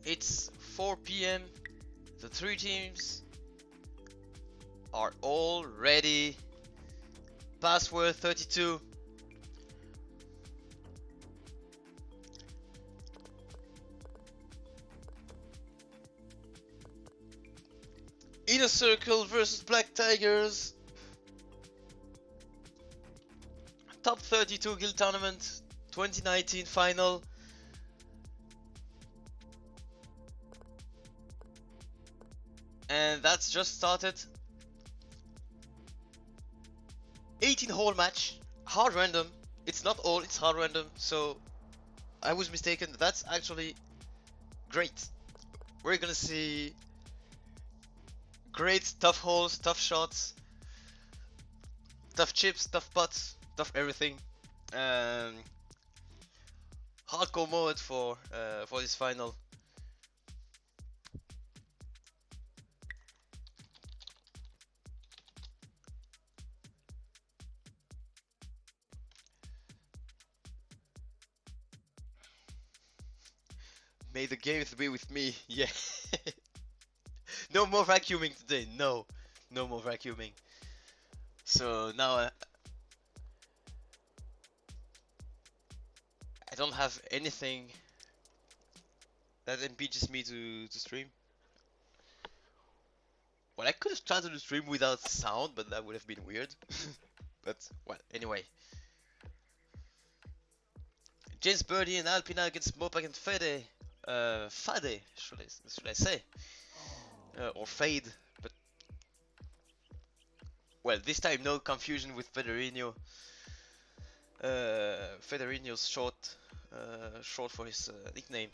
It's 4 p.m. The three teams are all ready. Password 32. Inner Circle versus Black Tigers. Top 32 Guild Tournament 2019 final. And that's just started. 18 hole match. Hard random. It's not all, it's hard random. So I was mistaken. That's actually great. We're gonna see great tough holes, tough shots, tough chips, tough putts, tough everything. Hardcore mode for this final. May the games be with me. Yeah. No more vacuuming today. No more vacuuming. So now I don't have anything that impedes me to stream. Well, I could have tried to stream without sound, but that would have been weird. But, well, anyway. James Birdie and Alpina against Mopak and Fede. Fade, should I say? Or Fade, but... Well, this time no confusion with Federino. Federino's short for his nickname.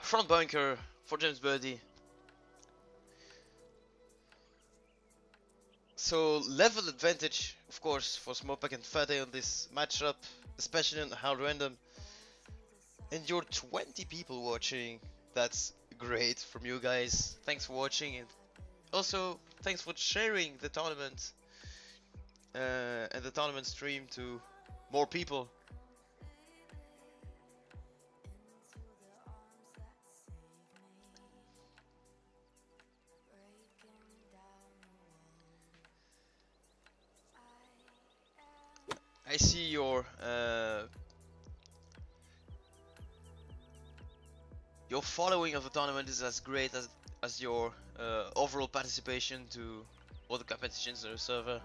Front bunker for James Birdie. So level advantage, of course, for Smopak and Fade on this matchup, especially on hard random. And you're 20 people watching. That's great from you guys. Thanks for watching, and also thanks for sharing the tournament and the tournament stream to more people. I see your following of the tournament is as great as your overall participation to all the competitions on the server.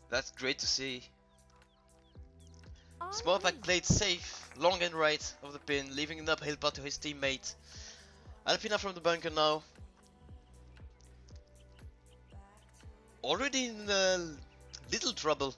That's great to see. Smallpack played safe, long and right of the pin, leaving an uphill putt to his teammate. Alpina from the bunker now. Already in little trouble.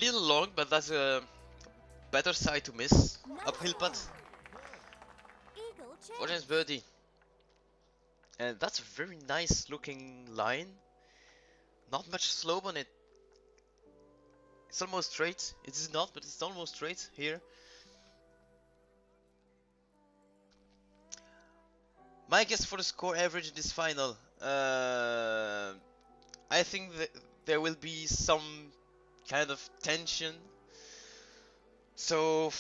Little long, but that's a better side to miss. Uphill putt for James Birdie. And that's a very nice looking line. Not much slope on it. It's almost straight. It is not, but it's almost straight here. My guess for the score average in this final. I think that there will be some kind of tension. So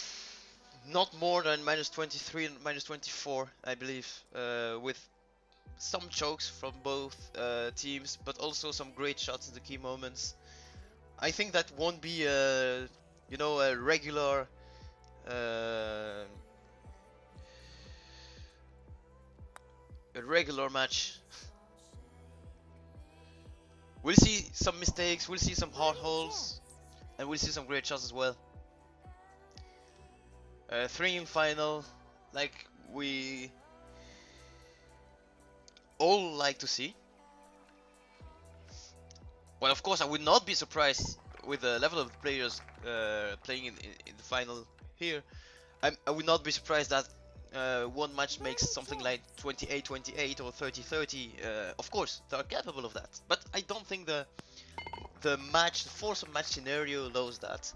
not more than -23 and -24, I believe, with some chokes from both teams, but also some great shots in the key moments. I think that won't be a, you know, a regular match. We'll see some mistakes, we'll see some hard holes, and we'll see some great shots as well. 3 in final, like we all like to see. Well, of course, I would not be surprised with the level of the players playing in the final here. I would not be surprised that one match makes something like 28-28 or 30-30. Of course, they are capable of that, but I don't think the force of match scenario allows that.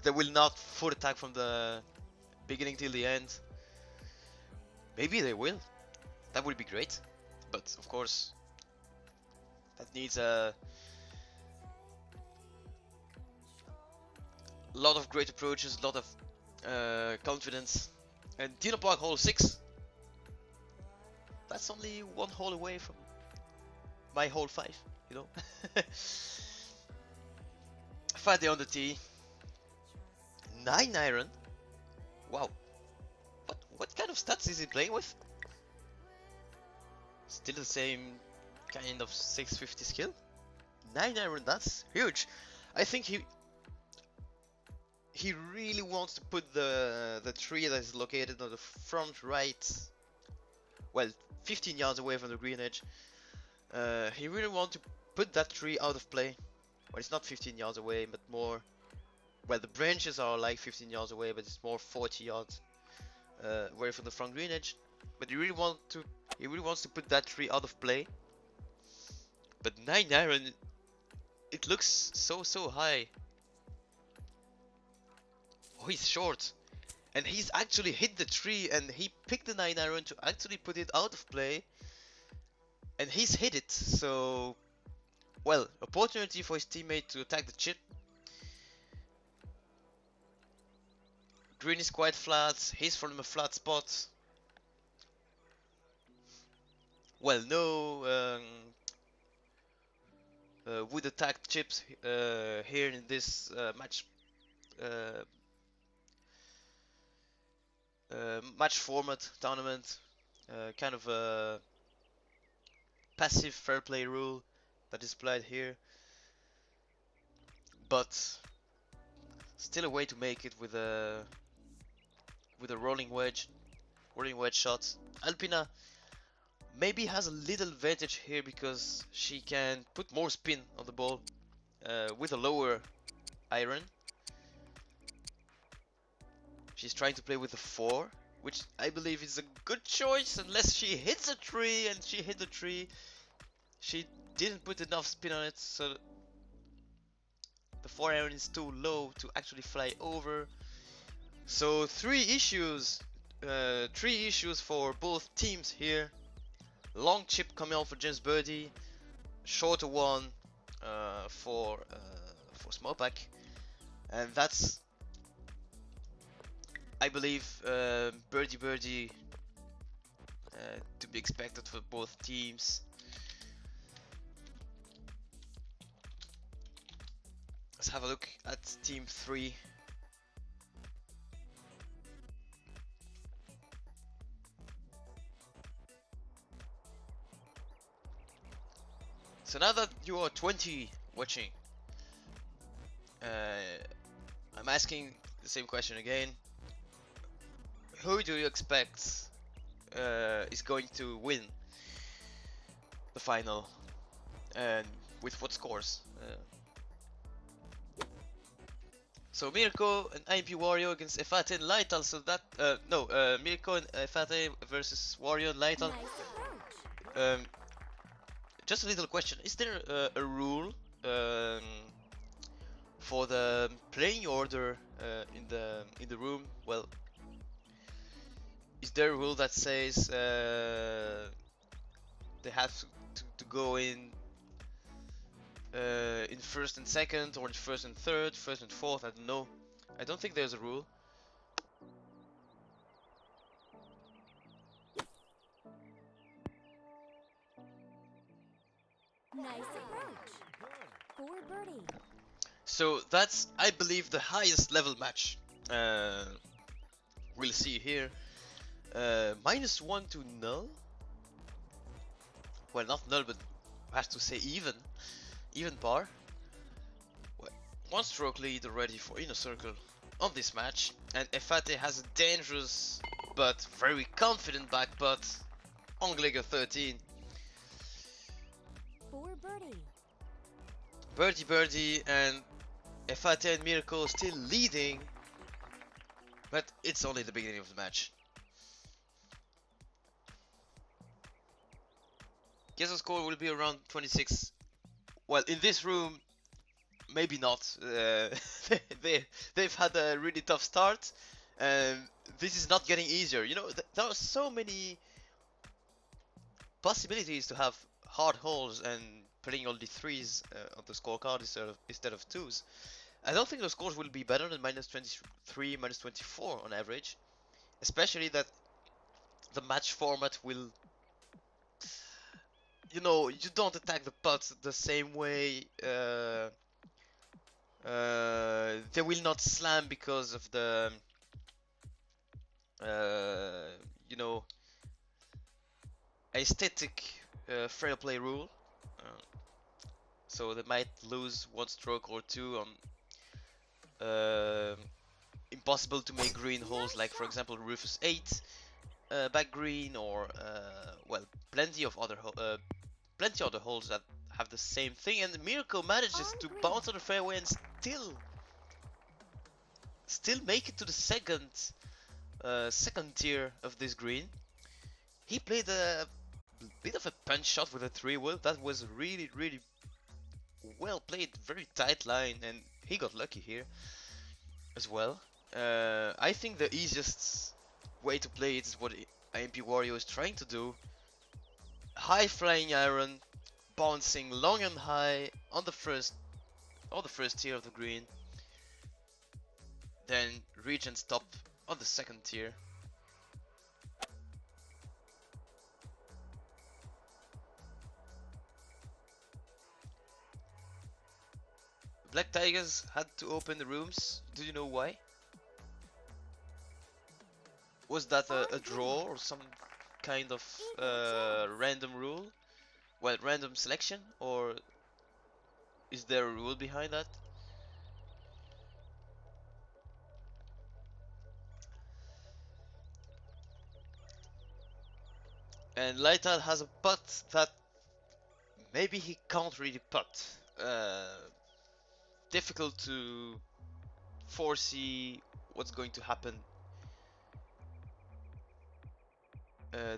They will not full attack from the beginning till the end. Maybe they will. That would be great, but of course, that needs a lot of great approaches, a lot of confidence. And Dino Park hole 6. That's only one hole away from my hole 5, you know. Fat on the tee. 9 iron. Wow. What kind of stats is he playing with? Still the same kind of 650 skill. 9 iron, that's huge. I think he really wants to put the tree that is located on the front right, well, 15 yards away from the green edge. He really wants to put that tree out of play. Well, it's not 15 yards away, but more. Well, the branches are like 15 yards away, but it's more 40 yards away from the front green edge. But he really wants to put that tree out of play. But 9 iron, it looks so high. Oh, he's short, and he's actually hit the tree, and he picked the 9 iron to actually put it out of play, and he's hit it. So, well, opportunity for his teammate to attack the chip. Green is quite flat. He's from a flat spot. Well, no wood attack chips here in this match. Match format tournament, kind of a passive fair play rule that is applied here, but still a way to make it with a rolling wedge shot. Alpina maybe has a little advantage here because she can put more spin on the ball with a lower iron. She's trying to play with a 4, which I believe is a good choice unless she hits a tree, and she hit the tree. She didn't put enough spin on it, so the 4 iron is too low to actually fly over. So 3 issues for both teams here. Long chip coming out for James Birdie, shorter one for Smokeback, and that's, I believe, birdie to be expected for both teams. Let's have a look at team 3. So now that you are 20 watching, I'm asking the same question again. Who do you expect is going to win the final, and with what scores? So Mirko and IMP Wario against Efate and Lightal. So that Mirko and Efate versus Wario and Lightal. Just a little question: is there a rule for the playing order in the room? Well, is there a rule that says they have to go in first and second, or in first and third, first and fourth? I don't know. I don't think there's a rule. Nice approach. For birdie. So that's, I believe, the highest level match we'll see here. -1 to null. Well, not null, but I have to say even par. Well, 1 stroke lead already for Inner Circle on this match, and Efate has a dangerous but very confident back putt on Glegor 13. For birdie. Birdie, and Efate and Mirko still leading But it's only the beginning of the match. Guess the score will be around 26. Well, in this room, maybe not. They've had a really tough start, and this is not getting easier. You know, there are so many possibilities to have hard holes and putting only threes on the scorecard instead of twos. I don't think the scores will be better than minus 23, minus 24 on average, especially that the match format will, you know, you don't attack the pots the same way. They will not slam because of the, you know, aesthetic fair play rule. So they might lose one stroke or two on impossible to make green holes, like for example Rufus 8 back green, or well, plenty other holes that have the same thing. And Miracle manages to bounce on the fairway and still make it to the second tier of this green. He played a bit of a punch shot with a 3-wood. That was really well played, very tight line, and he got lucky here as well. I think the easiest way to play it is what IMP Wario is trying to do. High flying iron, bouncing long and high on the first tier of the green, then reach and stop on the second tier. Black Tigers had to open the rooms. Do you know why? Was that a draw or some kind of random rule? Well, random selection, or is there a rule behind that? And Lightout has a putt that maybe he can't really putt. Difficult to foresee what's going to happen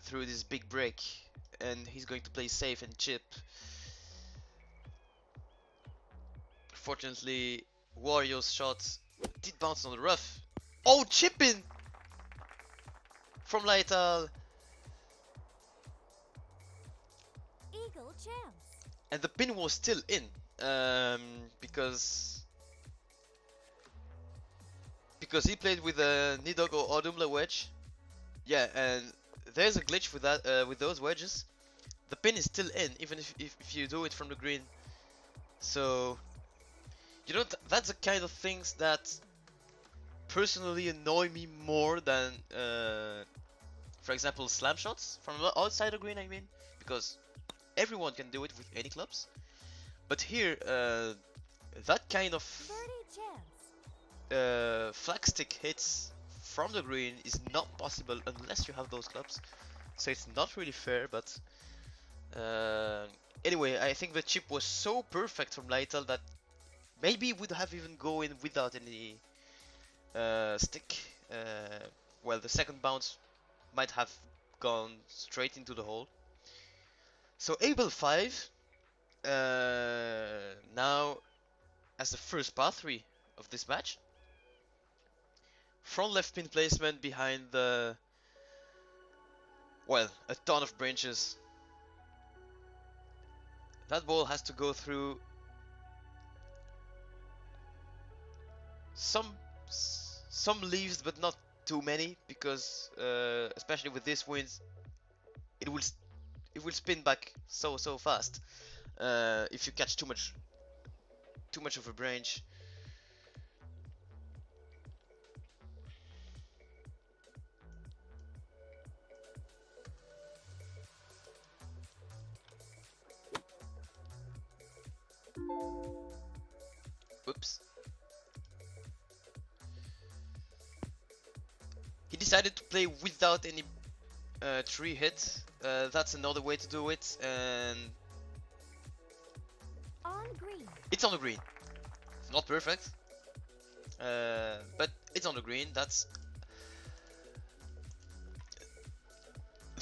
through this big break, and he's going to play safe and chip. Fortunately, Wario's shot did bounce on the rough. Oh, chipping from Lightal. Eagle chance. And the pin was still in, because he played with a Nidhogg or Audumla wedge. Yeah, and there's a glitch with that, with those wedges. The pin is still in, even if you do it from the green. So, you know, that's the kind of things that personally annoy me more than, for example, slam shots from outside the green. I mean, because everyone can do it with any clubs. But here, that kind of flag stick hits from the green is not possible unless you have those clubs. So it's not really fair, but anyway, I think the chip was so perfect from Lytle that maybe it would have even gone without any stick. Well, the second bounce might have gone straight into the hole. So Abel 5 now as the first par 3 of this match. Front left pin placement behind the, well, a ton of branches. That ball has to go through some leaves, but not too many, because especially with this wind, it will spin back so fast if you catch too much of a branch. Oops. He decided to play without any tree hit. That's another way to do it, and on green. It's on the green. It's not perfect, but it's on the green. That's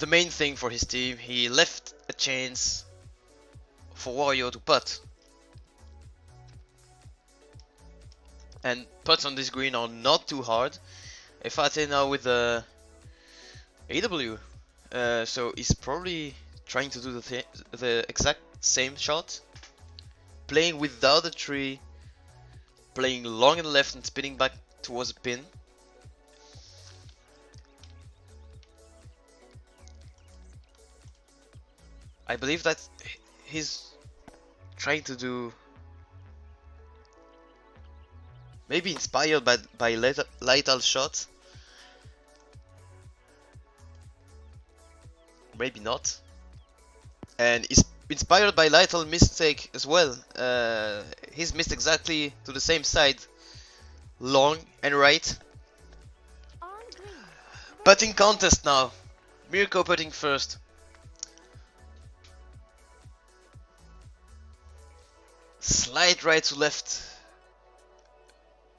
the main thing for his team. He left a chance for Wario to putt. And putts on this green are not too hard. Efate now with the AW. So he's probably trying to do the exact same shot. Playing without a tree. Playing long and left and spinning back towards the pin. I believe that he's trying to do, maybe inspired by Lytal's shot. Maybe not. And is inspired by Lytal's mistake as well. He's missed exactly to the same side. Long and right. On green. Putting contest now. Mirko putting first. Slight right to left.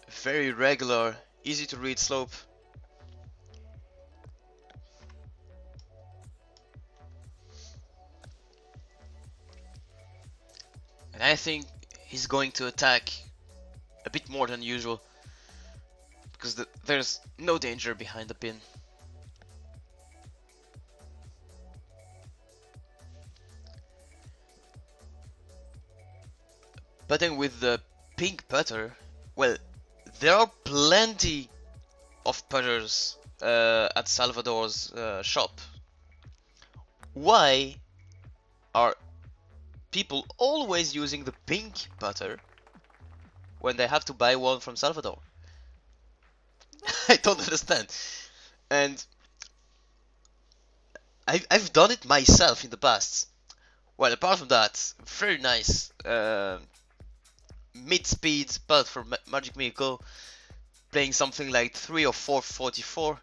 Very regular, easy to read slope. And I think he's going to attack a bit more than usual. Because there's no danger behind the pin. Putting with the pink putter, well, there are plenty of putters at Salvador's shop. Why are people always using the pink putter when they have to buy one from Salvador? I don't understand. And I've done it myself in the past. Well, apart from that, very nice mid-speed putt for Magic Mirko, playing something like 3 or 444.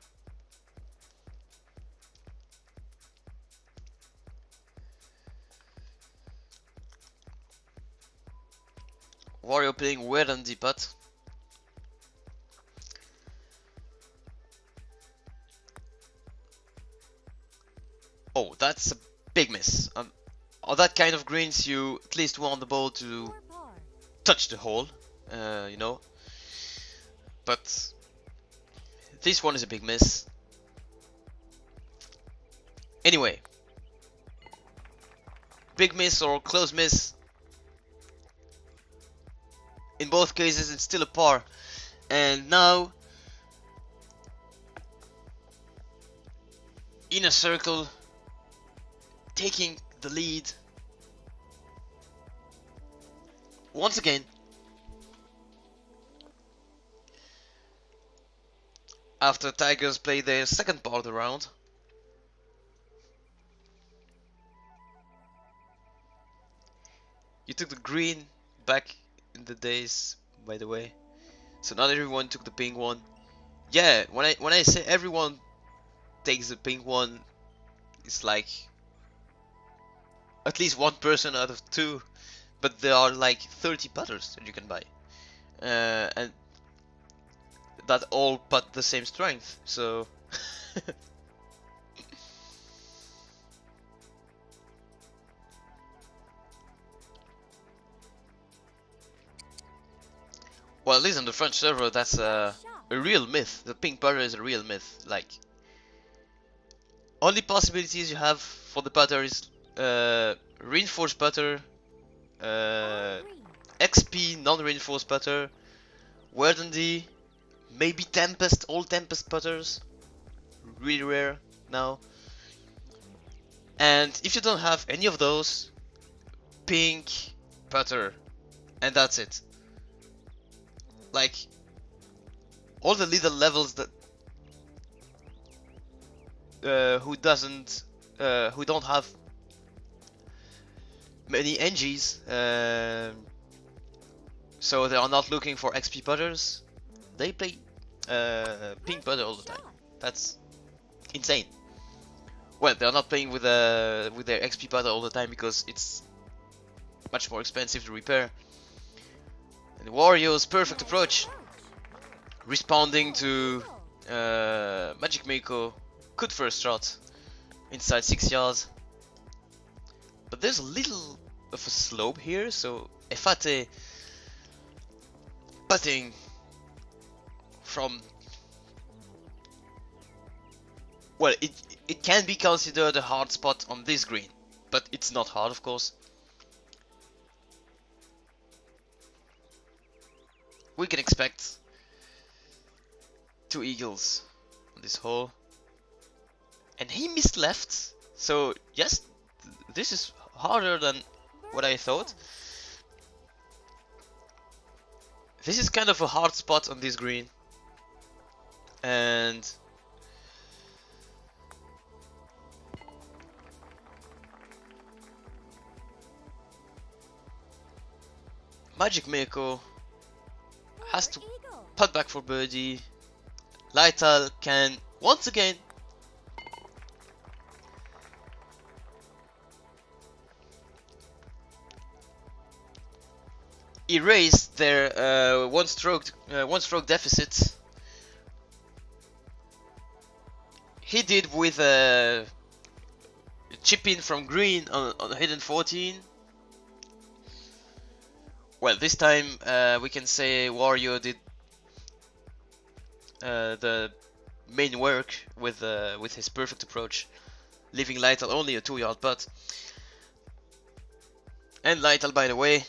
Wario playing weird on the putt. Oh, that's a big miss. On that kind of greens, you at least want the ball to For par. touch the hole, you know. But this one is a big miss. Anyway, big miss or close miss. In both cases, it's still a par. And now, in a circle, taking the lead. Once again. After Tigers play their second part of the round. You took the green back in the days, by the way. So not everyone took the pink one. Yeah, when I say everyone takes the pink one, it's like at least one person out of two. But there are like 30 putters that you can buy. And that all putt the same strength, so well, at least on the French server, that's a real myth. The pink putter is a real myth. Like, only possibilities you have for the putter is reinforced putter, On green. XP non-reinforced putter, Werdendy, maybe Tempest, all Tempest putters, really rare now. And if you don't have any of those, pink putter, and that's it. Like, all the little levels that who don't have many NGs, so they are not looking for XP putters. They play pink putter all the time. That's insane. Well, they're not playing with their XP putter all the time because it's much more expensive to repair. And Wario's perfect approach, responding to Magic Mirko. Good first shot. inside 6 yards. But there's a little of a slope here, so Efate putting from, well, it can be considered a hard spot on this green, but it's not hard, of course. We can expect 2 eagles on this hole, and he missed left, so yes, this is harder than what I thought. This is kind of a hard spot on this green, and Magic Mirko has to putt back for birdie. Lightal can once again erase their one stroke deficit. He did with a chip in from green on hidden 14. Well, this time we can say Wario did the main work with his perfect approach, leaving Lightal only a 2-yard putt. And Lightal, by the way,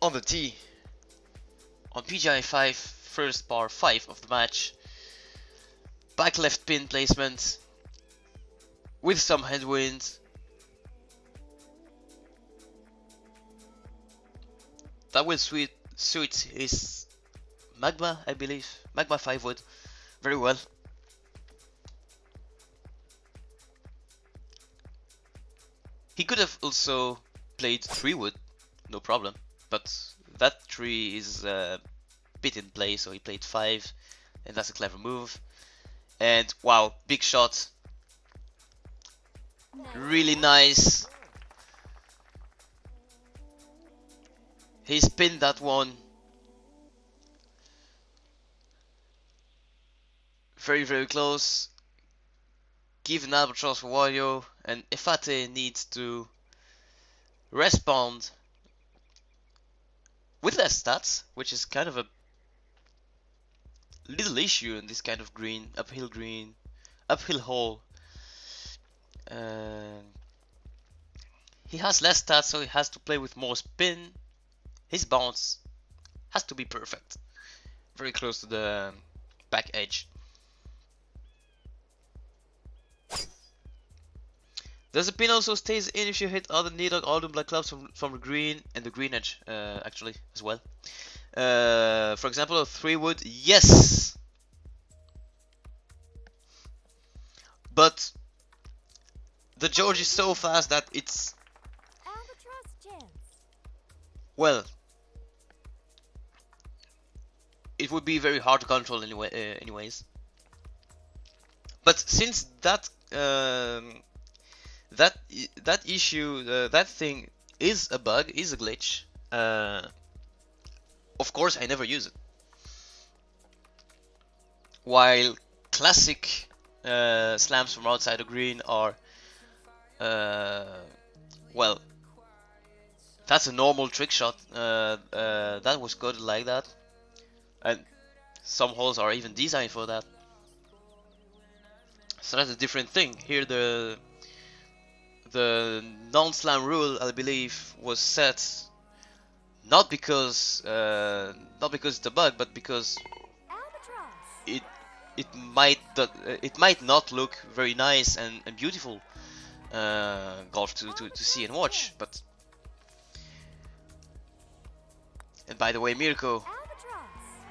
on the tee on PGI 5, first par 5 of the match. Back left pin placement with some headwind. That will suit his Magma, I believe. Magma 5 wood very well. He could have also played 3 wood, no problem, but that 3 is a bit in play, so he played 5, and that's a clever move. And wow, big shot, really nice. He spinned that one very, very close. Give an albatross for Wario, and Efate needs to respond with less stats, which is kind of a little issue in this kind of green, uphill hole. He has less stats, so he has to play with more spin. His bounce has to be perfect, very close to the back edge. The pin also stays in if you hit other Nidhogg Alden Black Clubs from the green and the green edge, actually, as well. For example, a 3 wood, yes! But the George is so fast that it's... well, it would be very hard to control anyway, anyways. But since that that issue, that thing is a bug, is a glitch, of course I never use it. While classic slams from outside the green are, well, that's a normal trick shot. That was coded like that, and some holes are even designed for that. So that's a different thing. Here the non-slam rule, I believe, was set not because it's a bug, but because it might not look very nice and beautiful golf to see and watch. But, and by the way, Mirko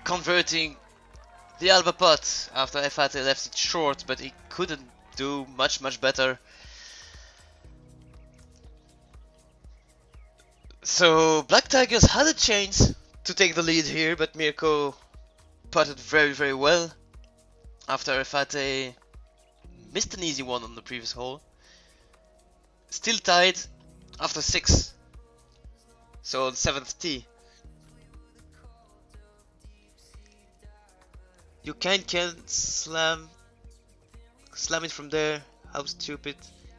converting the Alba putt after Efate left it short, but he couldn't do much better. So Black Tigers had a chance to take the lead here, but Mirko putted very well after Efate missed an easy one on the previous hole. Still tied after 6, so on 7th tee. You can't slam slam it from there. How stupid.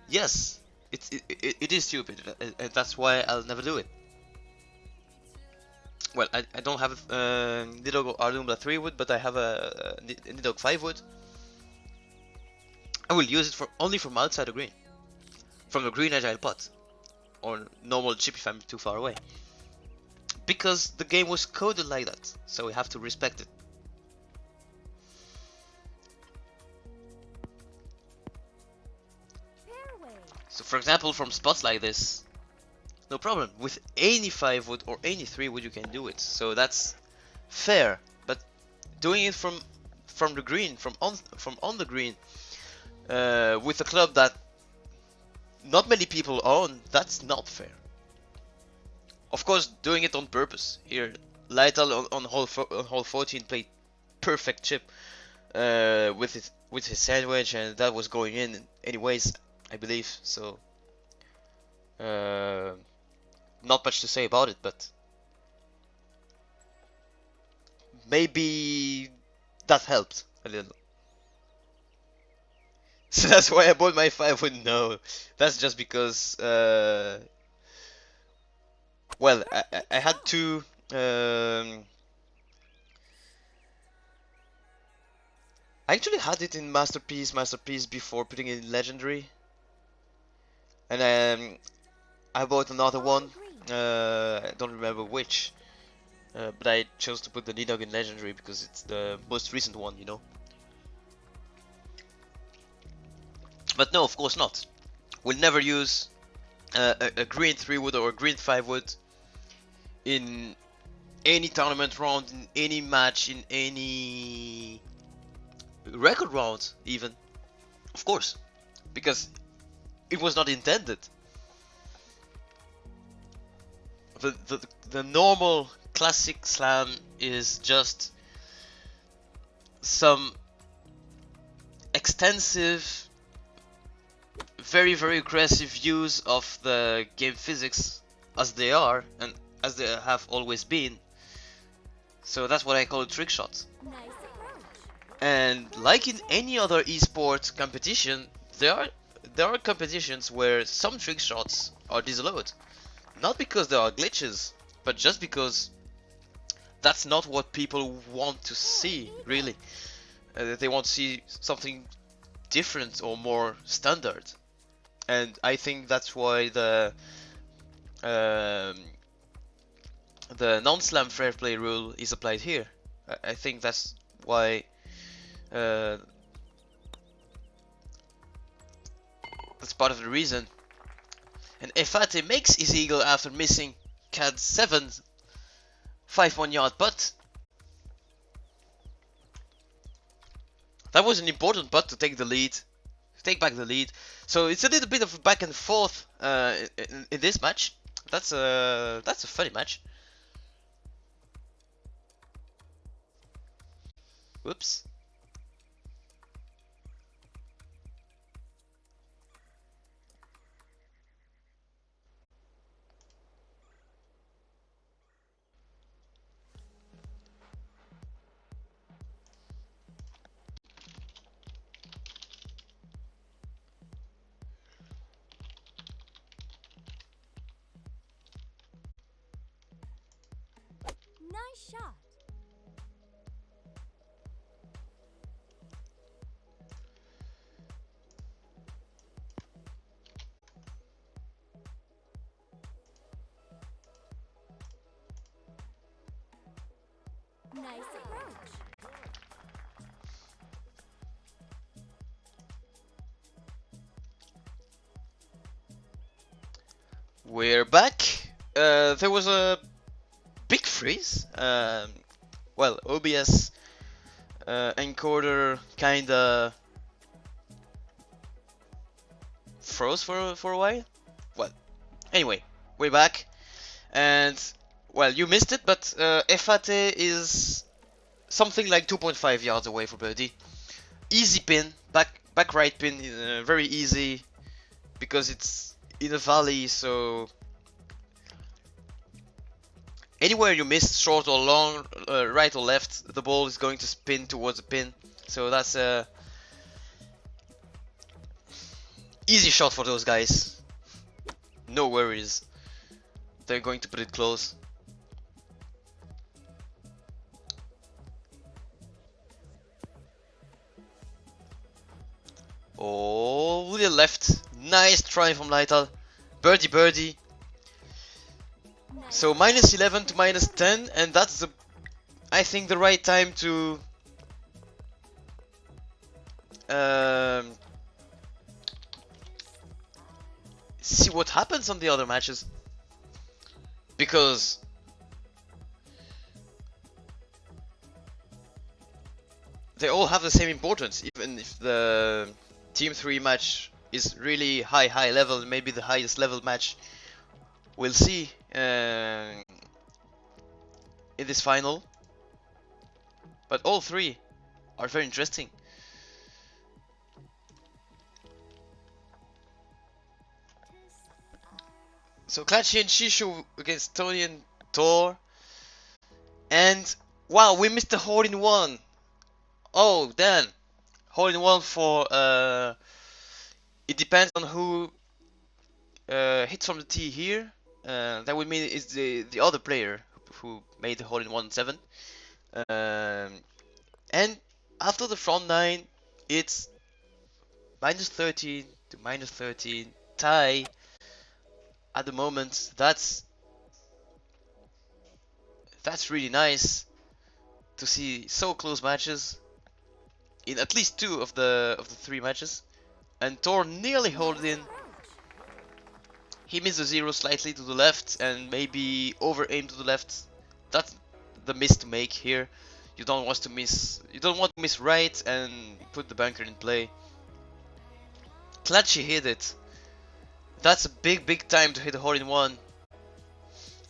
Yes, it is stupid, and that's why I'll never do it. Well, I don't have Nidhogg Ardumbla 3 wood, but I have a Nidhogg 5 wood. I will use it for only from outside the green. From the green agile pot. Or normal chip if I'm too far away. Because the game was coded like that, so we have to respect it. So for example, from spots like this, no problem. With any 5 wood or any 3 wood you can do it. So that's fair. But doing it from the green, from on the green, with a club that not many people own, that's not fair. Of course, doing it on purpose. Here, Lytle on hole 14 played perfect chip with his sandwich, and that was going in anyways, I believe. So not much to say about it, but maybe that helped a little. So that's why I bought my 5 wood. No, that's just because well, I had to I actually had it in Masterpiece before putting it in Legendary, and I bought another one. I don't remember which, but I chose to put the Nidhogg in Legendary because it's the most recent one, you know. But no, of course not. We'll never use a green 3 wood or a green 5 wood in any tournament round, in any match, in any record round even. Of course, because it was not intended. The normal classic slam is just some extensive, very aggressive use of the game physics as they are and as they have always been. So that's what I call a trick shot. Nice. And like in any other esports competition, there are competitions where some trick shots are disallowed. Not because there are glitches, but just because that's not what people want to see, really. They want to see something different or more standard. And I think that's why the non-slam fair play rule is applied here. I think that's why that's part of the reason. And Efate makes his eagle after missing CAD 7 5-1 yard putt. That was an important putt to take the lead, to take back the lead. So it's a little bit of back and forth in this match. That's a funny match. Whoops. Nice shot. Nice approach. We're back. There was a big freeze. Well, OBS encoder kinda froze for a while. Well, anyway, we're back, and well, you missed it, but Efate is something like 2.5 yards away for birdie. Easy pin, back right pin, very easy because it's in a valley, so anywhere you miss, short or long, right or left, the ball is going to spin towards the pin. So that's Easy shot for those guys. No worries. They're going to put it close. Oh, with the left. Nice try from Lightal. Birdie, birdie. Nice. So minus 11 to minus 10, and that's the, I think, the right time to see what happens on the other matches, because they all have the same importance. Even if the Team 3 match is really high level, maybe the highest level match we'll see in this final, but all three are very interesting. So Klachi and Shishu against Tony and Thor, and wow, we missed the hole-in-one. Oh damn, hole-in-one for it depends on who hits from the tee here. That would mean it's the other player who made the hole-in-one 7. And after the front 9, it's minus 13 to minus 13 tie at the moment. That's really nice to see so close matches in at least 2 of the 3 matches. And Thor nearly holed in. He missed the 0 slightly to the left and maybe over aimed to the left. That's the miss to make here. You don't want to miss right and put the bunker in play. Klachi hit it. That's a big time to hit a hole-in-one.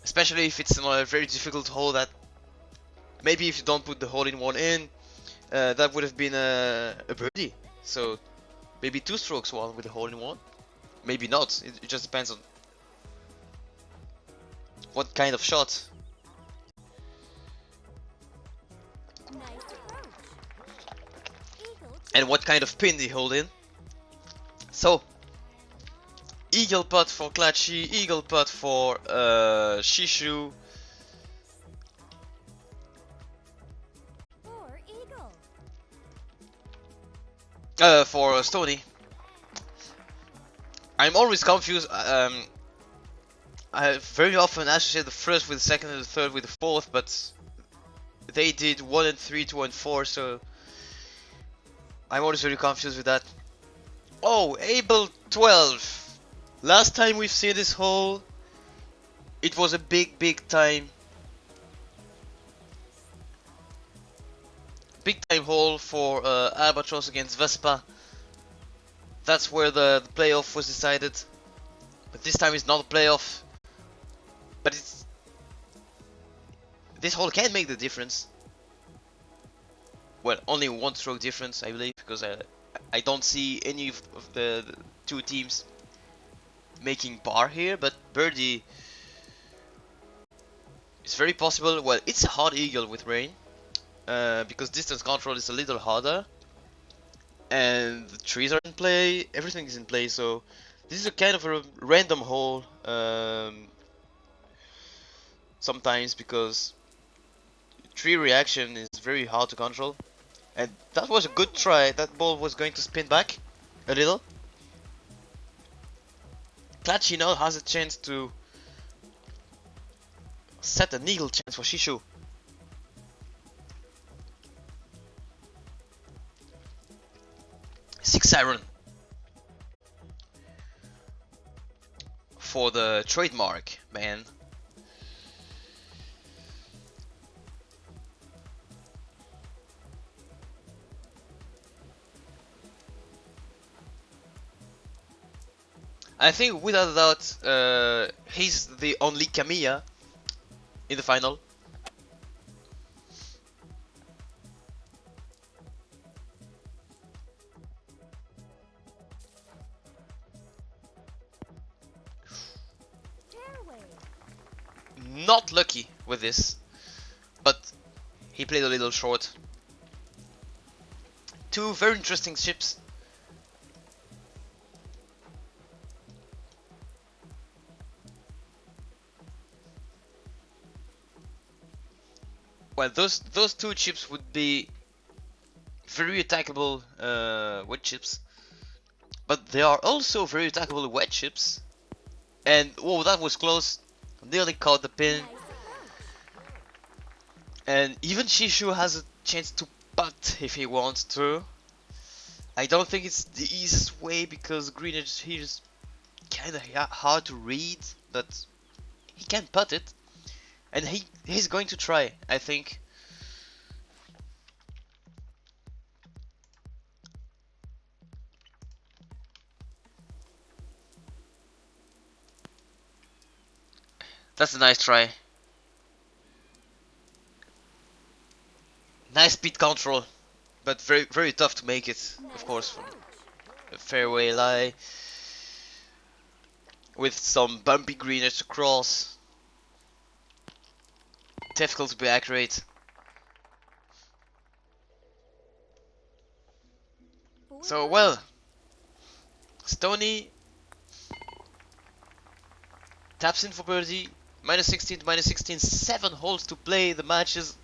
Especially if it's in a very difficult hole that maybe if you don't put the hole-in-one in, that would have been a birdie. So maybe 2 strokes one with a hole-in-one. Maybe not. It just depends on what kind of shot. Nice approach. Eagle And what kind of pin they hold in. So, eagle putt for Klachi, eagle putt for Shishu. or eagle. For Stony. I'm always confused. I very often associate the first with the second and the third with the fourth, but they did 1 and 3, 2 and 4, so I'm always very confused with that. Oh, Able 12. Last time we've seen this hole, it was a big time hole for Albatross against Vespa. That's where the playoff was decided. But this time it's not a playoff. But this hole can make the difference. Well, only 1 stroke difference, I believe, because I don't see any of the 2 teams making par here. But birdie is very possible. Well, it's a hard eagle with rain, because distance control is a little harder, and the trees are in play. Everything is in play. So this is a kind of a random hole. Sometimes because tree reaction is very hard to control, and that was a good try. That ball was going to spin back a little. Klachi now has a chance to set an eagle chance for Shishu. Six iron for the trademark, man. I think without a doubt, he's the only Kamiya in the final. Fairway. Not lucky with this, but he played a little short. 2 very interesting chips. well, those two chips would be very attackable wood chips, but they are also very attackable wet chips. And whoa, that was close. Nearly caught the pin. Nice approach. And even Shishu has a chance to putt if he wants to. I don't think it's the easiest way because green is here is kind of hard to read, but he can putt it, and he's going to try, I think. That's a nice try. Nice speed control, but very tough to make it, of Nice course, from approach. a fairway lie with some bumpy greenage to cross. Difficult to be accurate. So well, Stony taps in for birdie. -16 to -16, 7 holes to play. The matches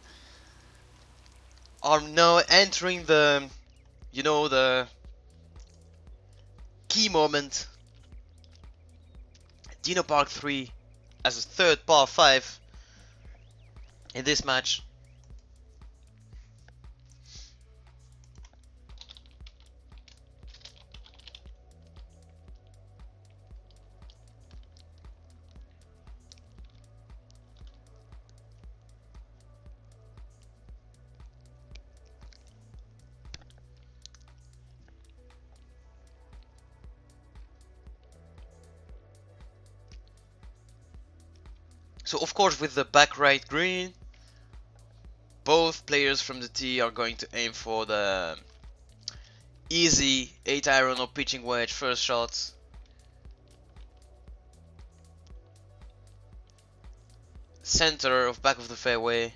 are now entering the, you know, the key moment. Dino Park 3 as a third par 5 in this match. So of course with the back right green, both players from the tee are going to aim for the easy 8-iron or pitching wedge first shot. Center of back of the fairway.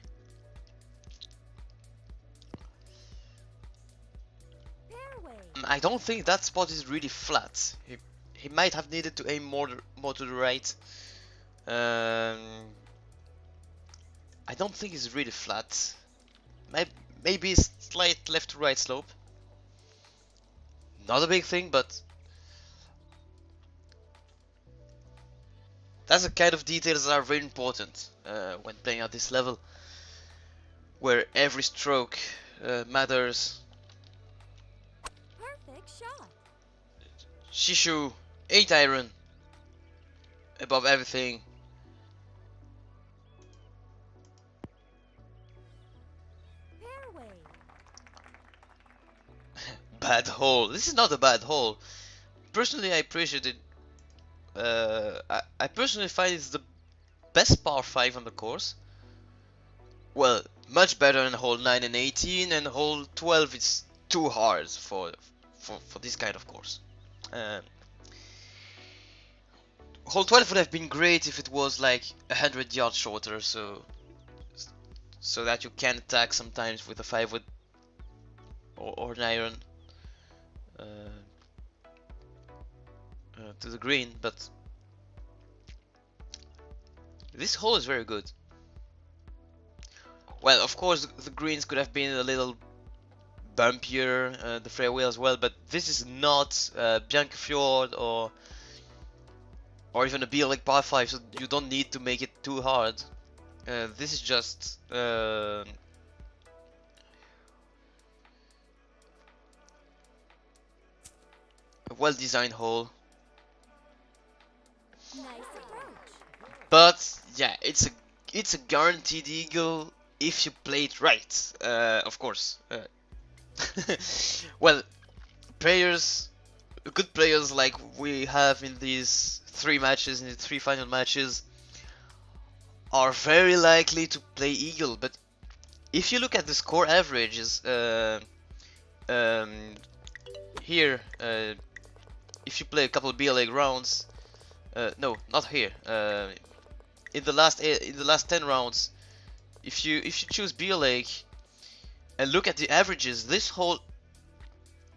Fairway. I don't think that spot is really flat. He might have needed to aim more to the right. I don't think it's really flat. Maybe a slight left to right slope. Not a big thing, but that's the kind of details that are very important when playing at this level, where every stroke matters. Perfect shot. Shishu, 8-iron, above everything. Fairway. Bad hole. This is not a bad hole. Personally, I appreciate it. I personally find it's the best par 5 on the course. Well, much better than hole 9 and 18, and hole 12 is too hard for this kind of course. Hole 12 would have been great if it was like 100 yards shorter, so that you can attack sometimes with a 5-wood or an iron to the green, but this hole is very good. Well, of course, the greens could have been a little bumpier, the fairway as well, but this is not Biancafjord or even a Beer Lake par 5, so you don't need to make it too hard. This is just a well-designed hole. Nice approach. But yeah, it's a guaranteed eagle if you play it right, of course. Well, good players like we have in these 3 matches, in the 3 final matches, are very likely to play eagle. But if you look at the score averages here, if you play a couple of BLA rounds, no, not here. In the last 10 rounds, if you choose Beer Lake and look at the averages, this hole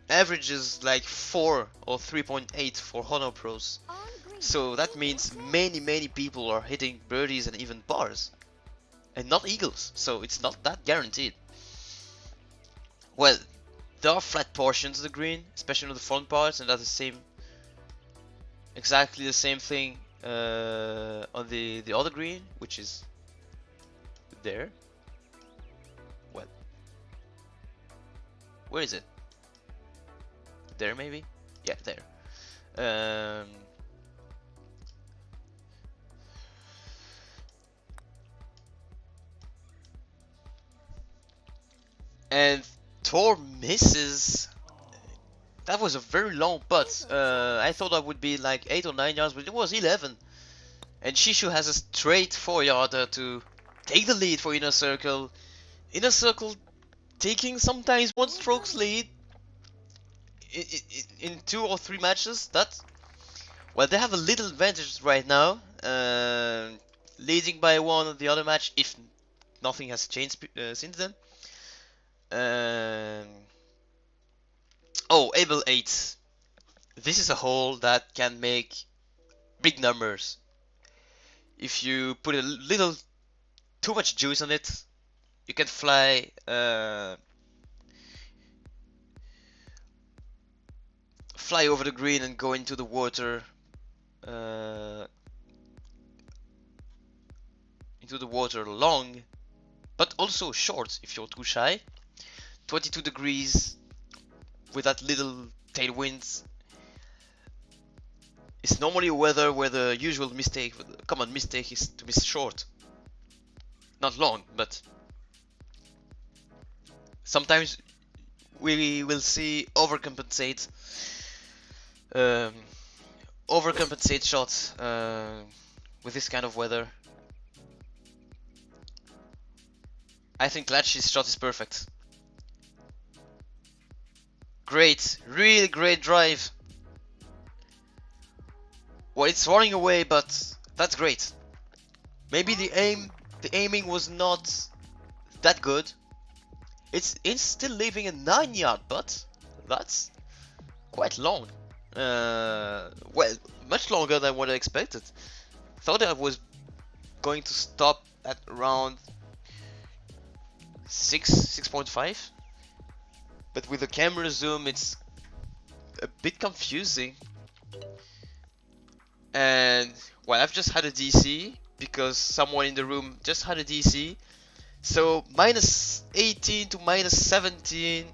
averages like 4 or 3.8 for Honor Pros. On green. So that means many people are hitting birdies and even pars. and not eagles, so it's not that guaranteed. Well, there are flat portions of the green, especially on the front parts, and that's exactly the same thing on the other green, which is there. Well, where is it? There maybe? Yeah, there. And Thor misses. That was a very long putt. I thought that would be like 8 or 9 yards, but it was 11. And Shishu has a straight 4-yarder to take the lead for Inner Circle. Inner Circle taking sometimes 1 stroke's lead in 2 or 3 matches. Well, they have a little advantage right now, leading by 1 on the other match if nothing has changed since then. Oh, Able 8. This is a hole that can make big numbers. If you put a little too much juice on it, you can fly over the green and go into the water. Long, but also short if you're too shy. 22 degrees with that little tailwinds. It's normally a weather where the usual mistake, the common mistake, is to miss short. Not long, but sometimes we will see overcompensate shots with this kind of weather. I think Latch's shot is perfect. Great, really great drive. Well, it's running away, but that's great. Maybe the aiming was not that good. It's still leaving a 9-yard putt. That's quite long. Well, much longer than what I expected. Thought I was going to stop at around 6.5. But with the camera zoom, it's a bit confusing. And well, I've just had a DC because someone in the room just had a DC. So minus 18 to minus 17.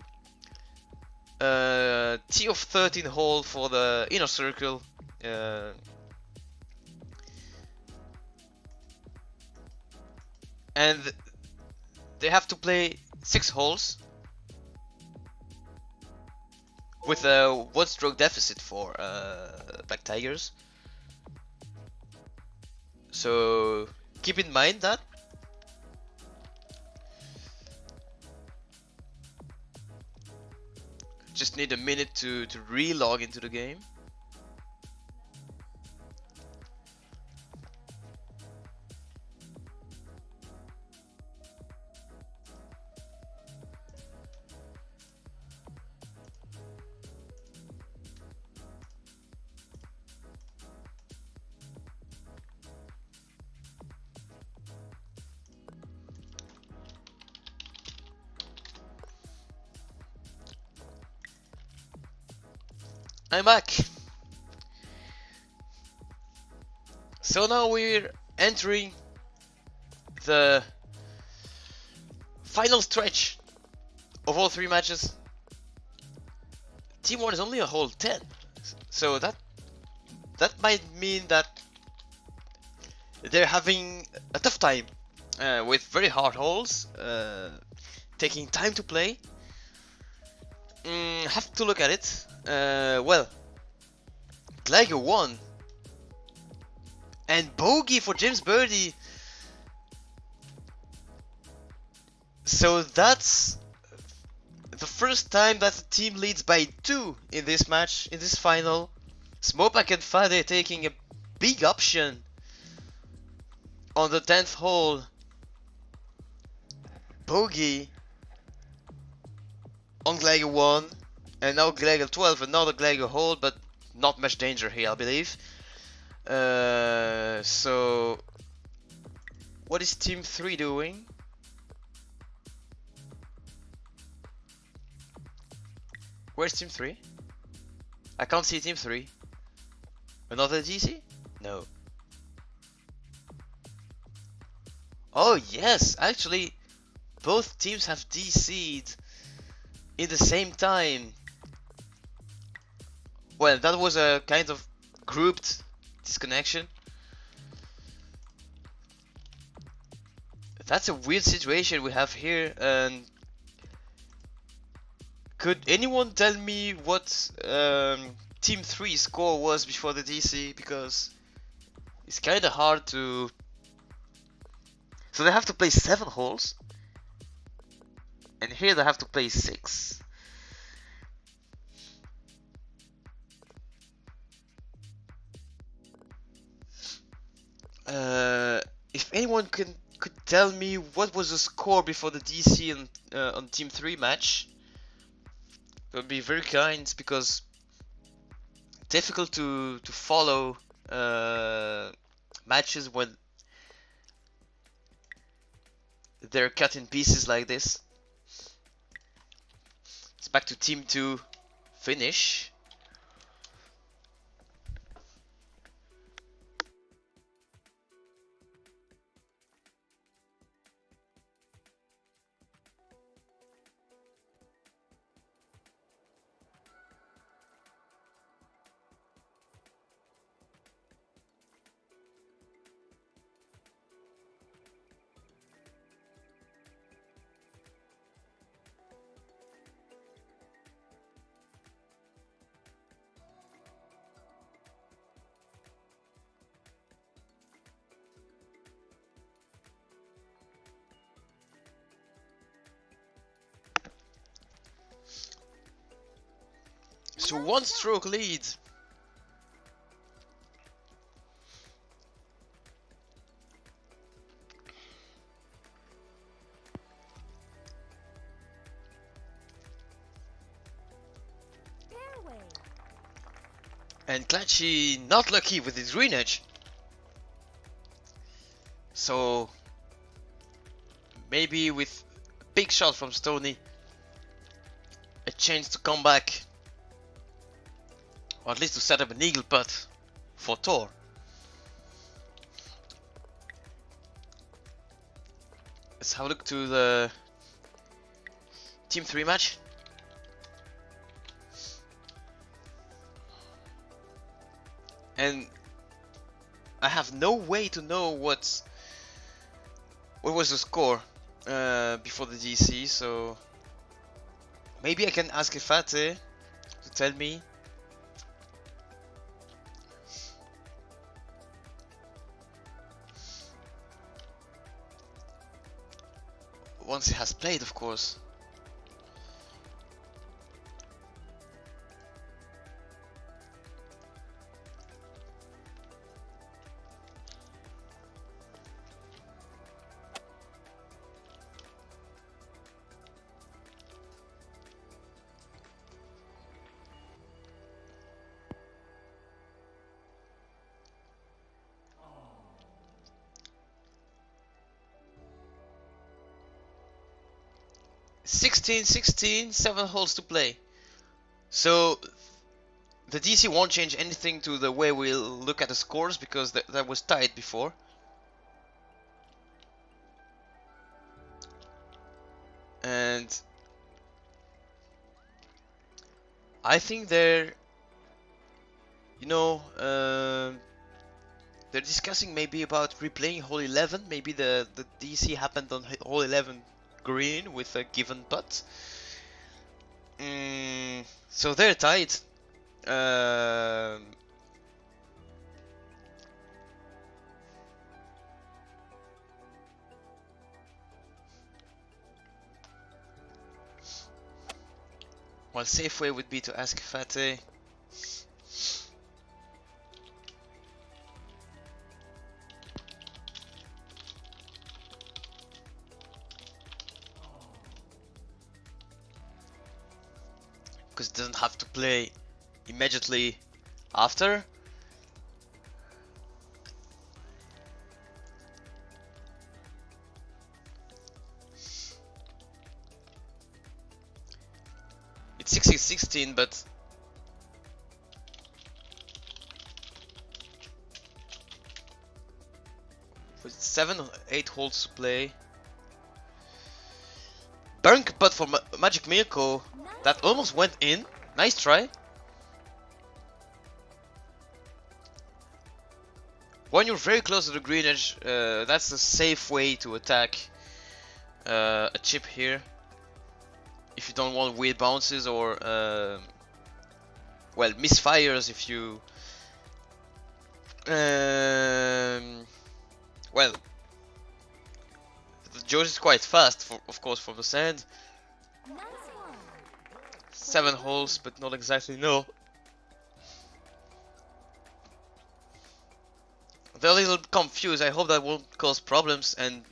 T of 13 hole for the Inner Circle. And they have to play 6 holes with a 1-stroke deficit for Black Tigers. So keep in mind that. Just need a minute to re-log into the game. I'm back. So now we're entering the final stretch of all 3 matches. Team 1 is only a hole 10, so that might mean that they're having a tough time with very hard holes, taking time to play. Have to look at it. Well, Gligar won, and bogey for James Birdie. So that's the first time that the team leads by 2 in this match, in this final. Smopak and Fade taking a big option on the 10th hole. Bogey on Gligar 1, and now Gligar 12, another Gligar hole, but not much danger here, I believe. So What is Team 3 doing? Where's Team 3? I can't see Team 3. Another DC? No. Oh yes, actually both teams have DC'd in the same time. Well, that was a kind of grouped disconnection. That's a weird situation we have here, and could anyone tell me what Team 3 score was before the DC? Because it's kinda hard to... So they have to play 7 holes, and here they have to play 6. If anyone could tell me what was the score before the DC and on Team 3 match, it would be very kind, because difficult to follow matches when they're cut in pieces like this. It's back to Team 2 finish. So 1 stroke lead. Fairway. And Clatchy not lucky with his green edge. So maybe with a big shot from Stoney, a chance to come back. Or at least to set up an eagle putt for Thor. Let's have a look to the Team 3 match. And I have no way to know what was the score before the DC, so maybe I can ask Ifate to tell me. Once he has played, of course. (16-16), 7 holes to play. So the DC won't change anything to the way we'll look at the scores, because that was tied before. And I think they're, you know, they're discussing maybe about replaying hole 11. Maybe the DC happened on hole 11 green with a given putt. So they're tied. Well, safe way would be to ask Fateh. Because it doesn't have to play immediately after. think 16, but with 7 or 8 holes to play. Bunk putt for Magic Mirko. That almost went in. Nice try. When you're very close to the green edge, that's a safe way to attack a chip here. If you don't want weird bounces or well, misfires if you well, the George is quite fast, of course, from the sand. Nice one. 7 holes, but not exactly no. They're a little confused. I hope that won't cause problems. And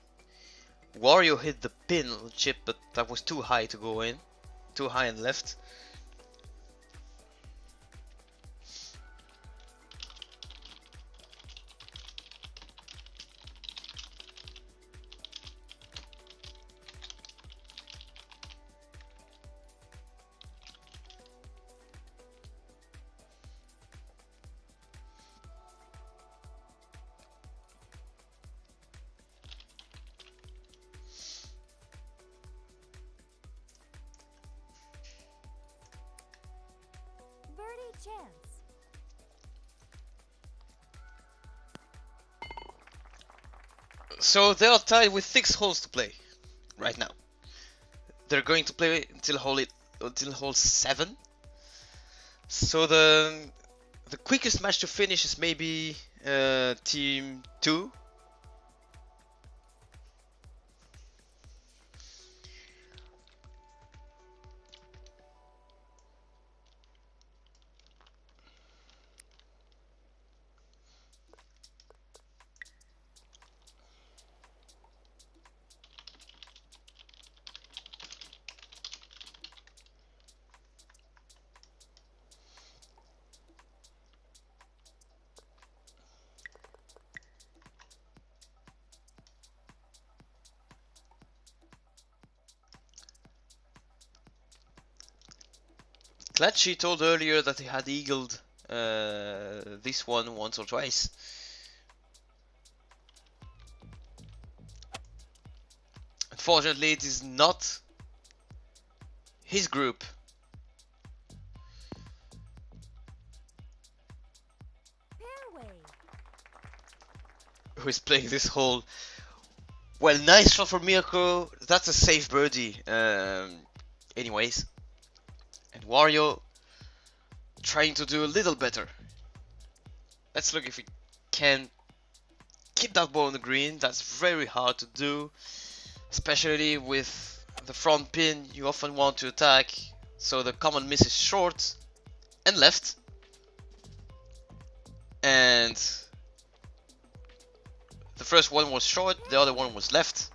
Wario hit the pin on the chip, but that was too high to go in. Too high and left. Birdie chance. So they are tied with 6 holes to play right now. They're going to play until hole 7. So the quickest match to finish is maybe team 2. Klatchy told earlier that he had eagled this one once or twice. Unfortunately, it is not his group. Fairway. Who is playing this hole. Well, nice shot from Mirko. That's a safe birdie. Anyways. And Wario trying to do a little better. Let's look if we can keep that ball on the green. That's very hard to do. Especially with the front pin, you often want to attack. So the common miss is short and left. And the first one was short, the other one was left.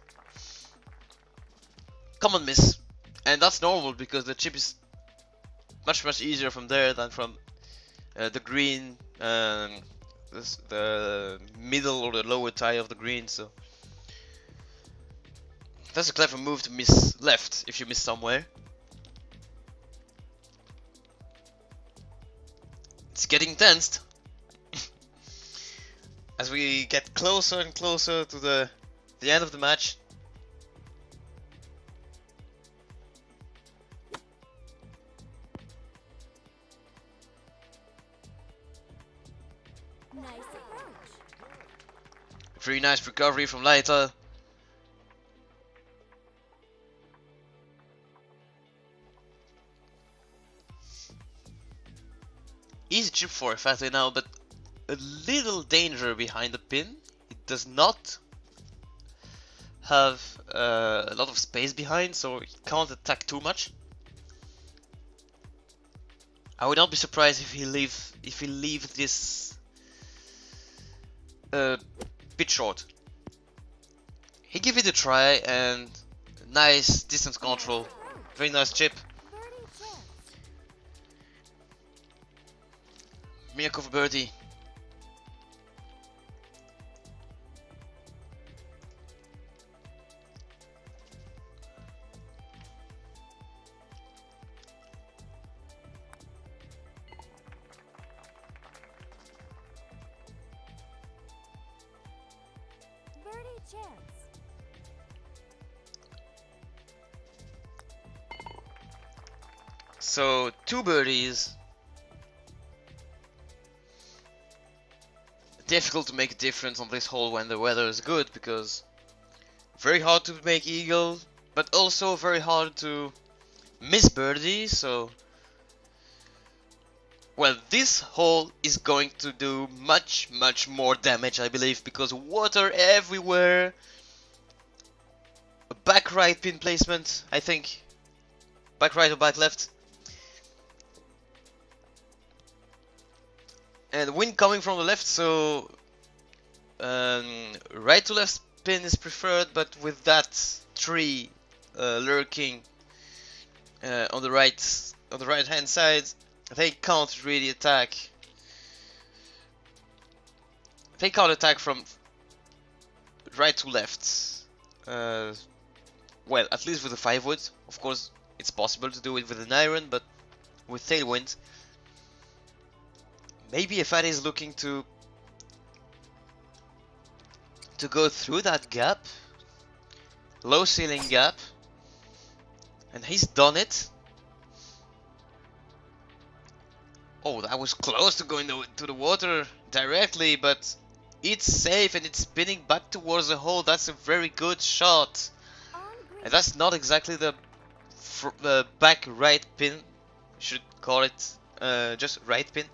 Common miss. And that's normal because the chip is much easier from there than from the green, the middle or the lower tie of the green. So that's a clever move to miss left if you miss somewhere. It's getting tensed as we get closer and closer to the end of the match. Nice approach. Very nice recovery from Leiter. Easy chip for Fatih now, but a little danger behind the pin. It does not have a lot of space behind, so it can't attack too much. I would not be surprised if he leaves this bit short. He give it a try and nice distance control. Very nice chip. Birdie chance. Mirko for birdie. chance. So 2 birdies. Difficult to make a difference on this hole when the weather is good, because very hard to make eagle, but also very hard to miss birdie. So, well, this hole is going to do much more damage, I believe, because water everywhere. A back right pin placement, I think. Back right or back left. And wind coming from the left, so right to left spin is preferred, but with that tree lurking on the right hand side, they can't really attack. They can't attack from right to left. Well, at least with a 5-wood. Of course, it's possible to do it with an iron, but with tailwind. Maybe if Fatty is looking to go through that gap, low ceiling gap, and he's done it. Oh, that was close to going to the water directly, but it's safe and it's spinning back towards the hole. That's a very good shot, and that's not exactly the back right pin. Should call it just right pin.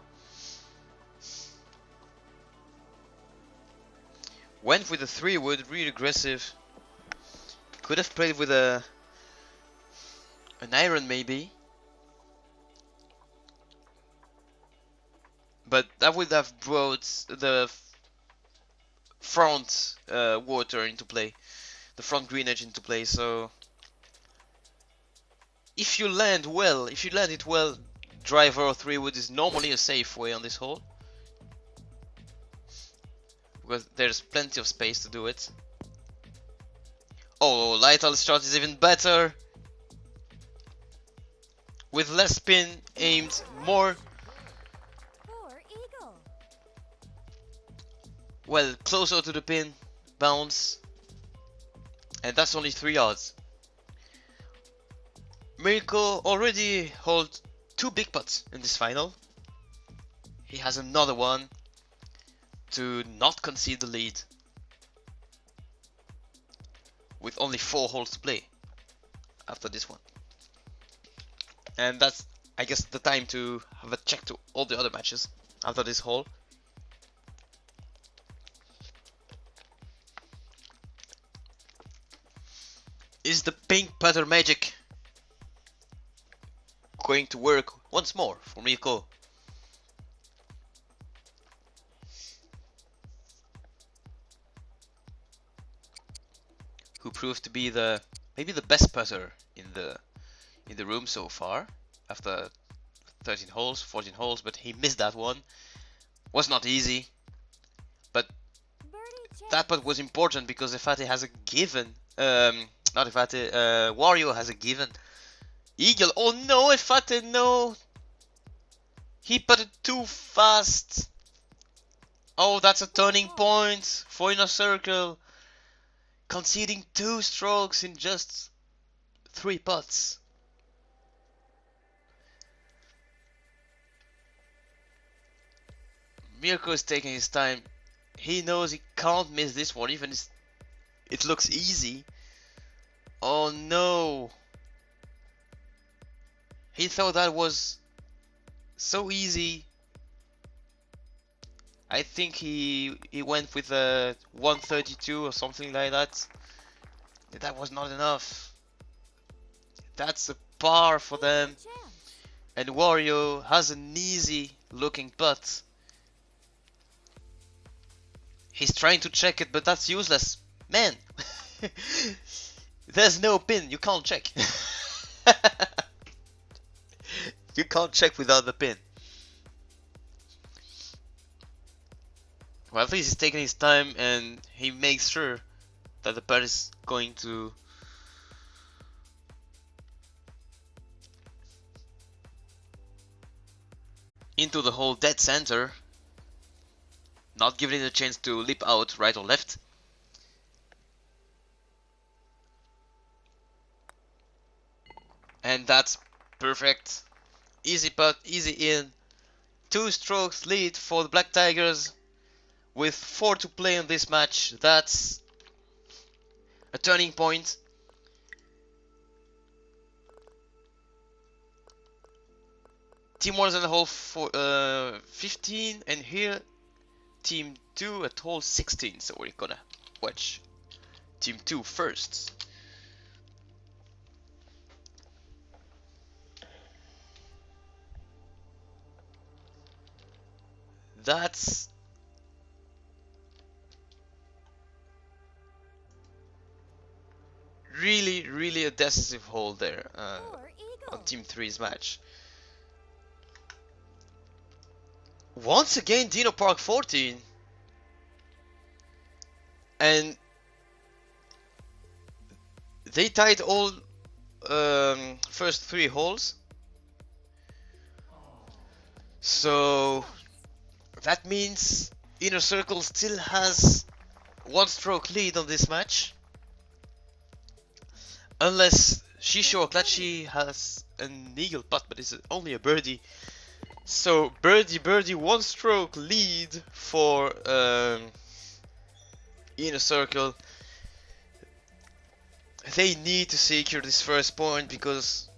Went with a 3-wood, really aggressive. Could have played with an iron maybe, but that would have brought the front water into play, the front green edge into play. So if you land it well, driver or 3-wood is normally a safe way on this hole, because there's plenty of space to do it. Oh, Lightal's shot is even better, with less spin, aimed more, Poor eagle. well, closer to the pin, bounce, and that's only 3 yards. Mirko already holds 2 big putts in this final. He has another one to not concede the lead, with only 4 holes to play after this one. And that's, I guess, the time to have a check to all the other matches after this hole. Is the pink putter magic going to work once more for Mirko? Who proved to be maybe the best putter in the room so far after 13 holes, 14 holes, but he missed that one. Was not easy, but that putt was important because Efate has a given. Not Efate, Wario has a given. Eagle. Oh no, Efate, no! He putted too fast. Oh, that's a turning point for Inner Circle. Conceding 2 strokes in just 3 putts. Mirko is taking his time. He knows he can't miss this one, even if it looks easy. Oh no! He thought that was so easy. I think he went with a 132 or something like that. That was not enough. That's a par for them. And Wario has an easy looking putt. He's trying to check it, but that's useless. Man! There's no pin, you can't check. You can't check without the pin. Well, at least he's taking his time and he makes sure that the putt is going to into the hole dead center, not giving it a chance to leap out right or left. And that's perfect. Easy putt, easy in. 2 strokes lead for the Black Tigers with 4 to play in this match. That's a turning point. Team 1 is on the hole for 15, and here Team 2 at hole 16. So we're gonna watch Team 2 first. That's really a decisive hole there on Team 3's match. Once again, Dino Park 14. And they tied all first 3 holes. So that means Inner Circle still has 1 stroke lead on this match. Unless Shisho or Clutchy has an eagle putt, but it's only a birdie. So birdie, 1 stroke lead for Inner Circle. They need to secure this first point because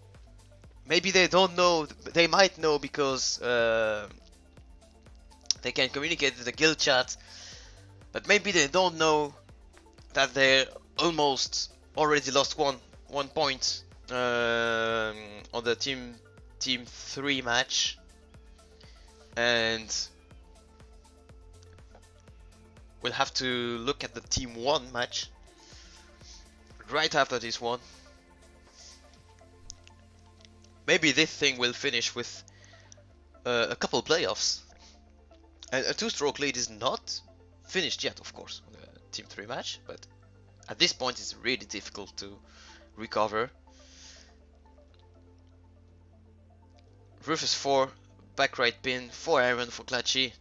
maybe they don't know, they might know because they can communicate with the guild chat, but maybe they don't know that they almost already lost one point on the team 3 match, and we'll have to look at the team 1 match right after this one. Maybe this thing will finish with a couple playoffs. And a 2-stroke lead is not finished yet, of course, on the team 3 match, but at this point it's really difficult to recover. Rufus 4, back right pin, 4 iron for Clutchy.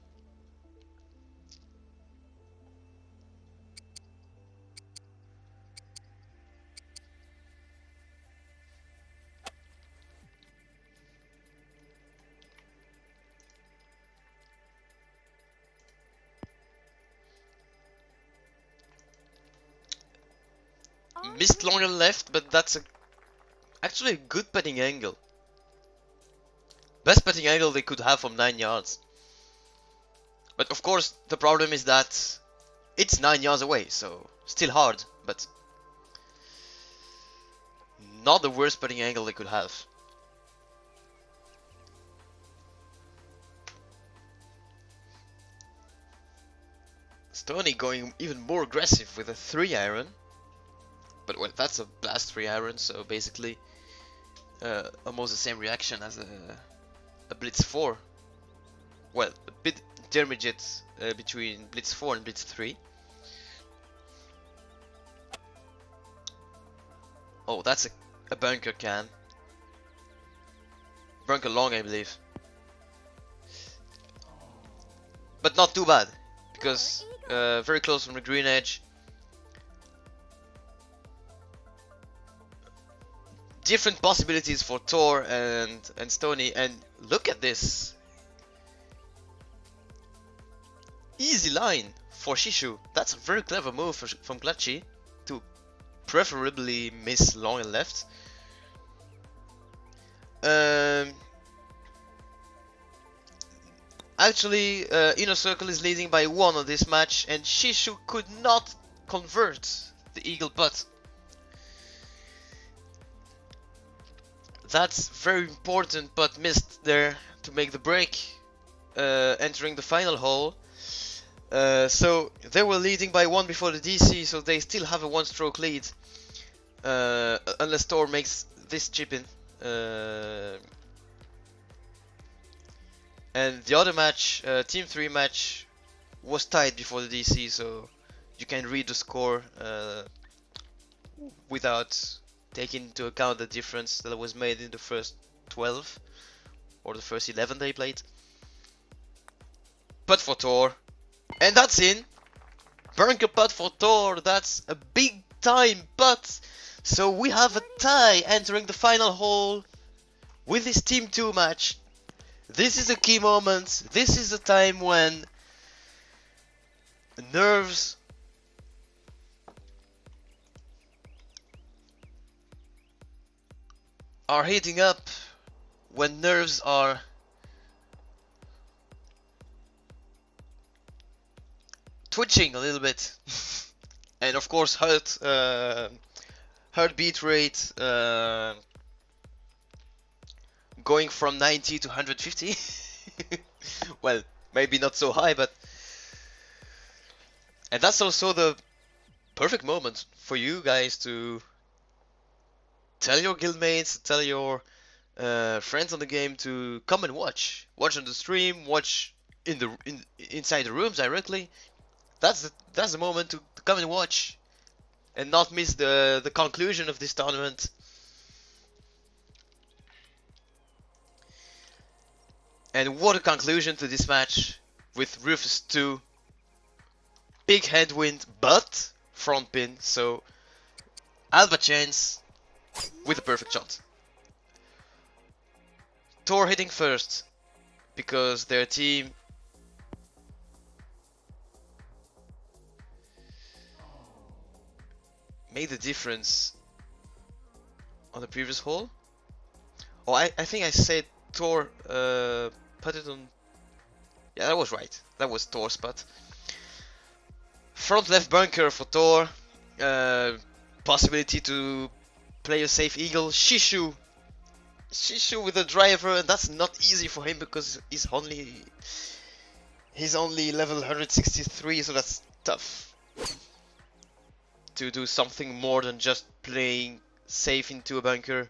Missed long and left, but that's actually a good putting angle. Best putting angle they could have from 9 yards. But of course, the problem is that it's 9 yards away, so still hard, but not the worst putting angle they could have. Stoney going even more aggressive with a 3 iron. But well, that's a blast 3 iron, so basically almost the same reaction as a Blitz 4. Well, a bit intermediate between Blitz 4 and Blitz 3. Oh, that's a bunker can. Bunker long, I believe. But not too bad, because very close from the green edge. Different possibilities for Thor and Stoney, and look at this. Easy line for Shishu. That's a very clever move from Clutchy to preferably miss long and left. Actually, Inner Circle is leading by 1 on this match, and Shishu could not convert the eagle putt. That's very important, but missed there to make the break, entering the final hole. So they were leading by 1 before the DC, so they still have a 1-stroke lead, unless Thor makes this chip in. And the other match, Team 3 match, was tied before the DC, so you can read the score without taking into account the difference that was made in the first 12 or the first 11 they played. Putt for Thor, and that's in. Bunker putt for Thor. That's a big time putt So we have a tie entering the final hole with this Team 2 match. This is a key moment. This is a time when nerves are heating up, when nerves are twitching a little bit, and of course heartbeat rate going from 90 to 150. Well, maybe not so high, but and that's also the perfect moment for you guys to tell your guildmates, tell your friends on the game to come and watch on the stream, watch inside the rooms directly. That's the moment to come and watch and not miss the conclusion of this tournament. And what a conclusion to this match with Rufus 2. Big headwind, but front pin, so Alba chance with a perfect shot. Thor hitting first, because their team made the difference on the previous hole. Oh, I think I said Thor put it on. Yeah, that was right. That was Thor's spot. Front left bunker for Thor. Possibility to play a safe eagle. Shishu with a driver, and that's not easy for him because he's only level 163, so that's tough to do something more than just playing safe into a bunker.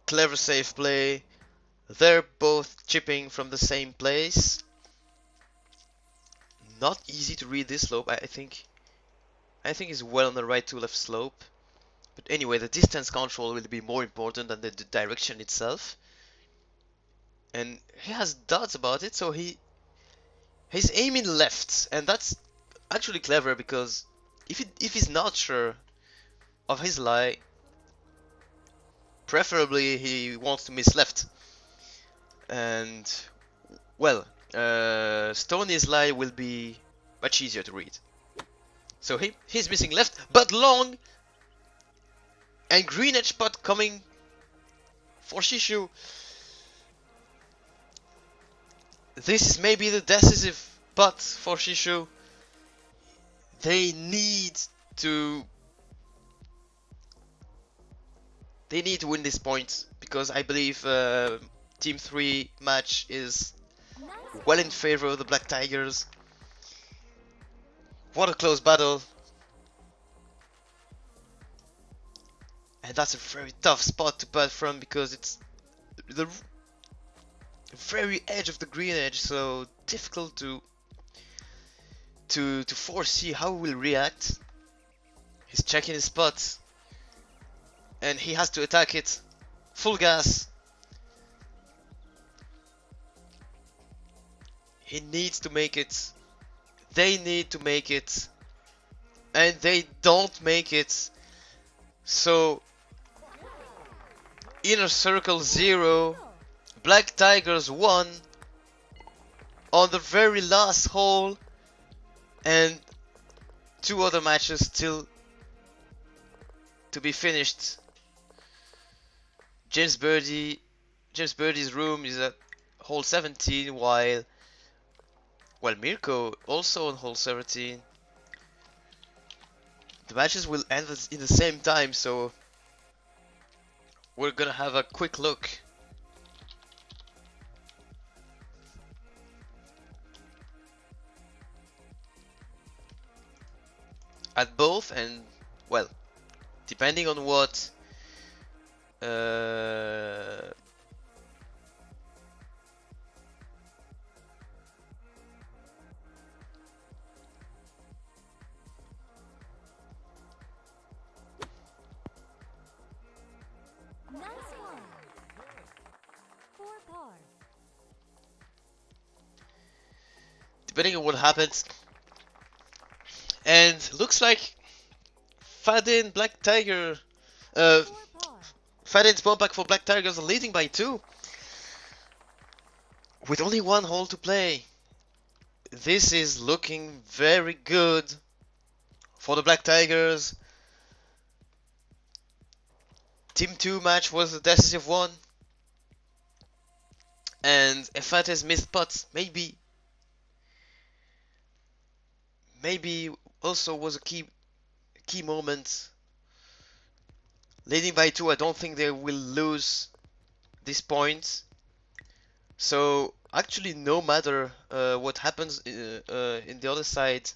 Clever safe play. They're both chipping from the same place. Not easy to read this slope. I think he's well on the right to left slope. But anyway, the distance control will be more important than the direction itself. And he has doubts about it, so he's aiming left, and that's actually clever because if he's not sure of his lie, preferably he wants to miss left. And well, Stoney's lie will be much easier to read. So he's missing left, but long, and green edge spot coming for Shishu. This is maybe the decisive putt for Shishu. They need to win this point, because I believe Team 3 match is well in favor of the Black Tigers. What a close battle. And that's a very tough spot to putt from, because it's the very edge of the green edge, so difficult to foresee how he will react. He's checking his spot, and he has to attack it full gas. He needs to make it. They need to make it, and they don't make it. So Inner Circle 0, Black Tigers 1 on the very last hole, and 2 other matches still to be finished. James Birdie's room is at hole 17, while Mirko also on hole 17. The matches will end in the same time, so we're gonna have a quick look. At both, and well, depending on what Nice one. 4 par. depending on what happens. And looks like Fadin, Black Tiger. Uh, 4 par. Fadin small pack for Black Tigers are leading by 2. With only 1 hole to play. This is looking very good for the Black Tigers. Team 2 match was a decisive one. And Efate's missed putts maybe also was a key moment. Leading by 2, I don't think they will lose this point. So actually, no matter what happens in the other side,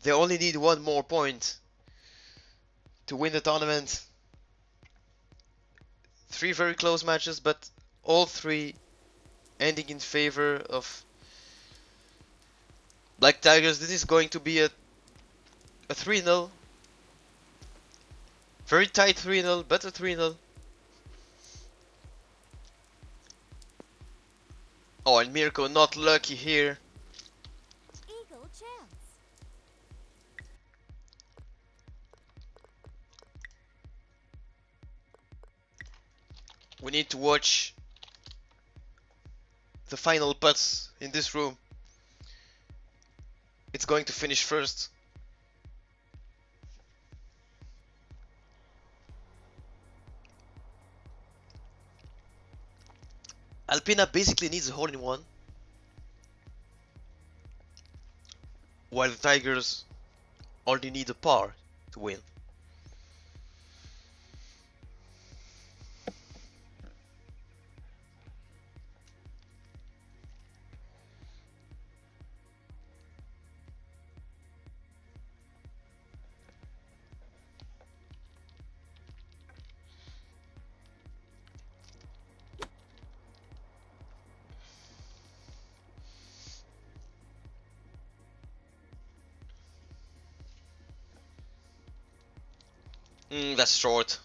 they only need 1 more point to win the tournament. 3 very close matches, but all 3 ending in favor of Black Tigers. This is going to be a 3-0. Very tight 3-0, but a 3-0. Oh, and Mirko not lucky here. Eagle chance. We need to watch the final putts in this room. It's going to finish first. Alpina basically needs a hole-in-one, while the Tigers only need a par to win. That's short.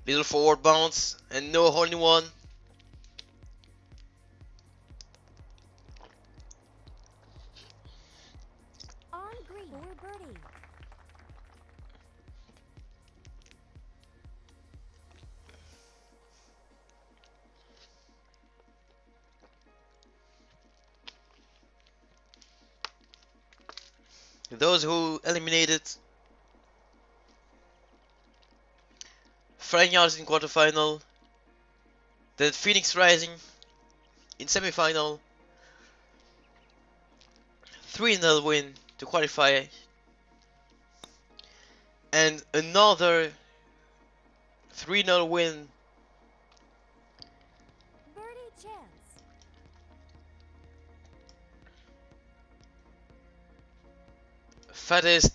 Little forward bounce and no hole-in-one. On green. For birdie. Those who eliminated Flying Yards in quarterfinal, then Phoenix Rising in semifinal, 3-0 win to qualify, and another 3-0 win. Birdie chance. Fades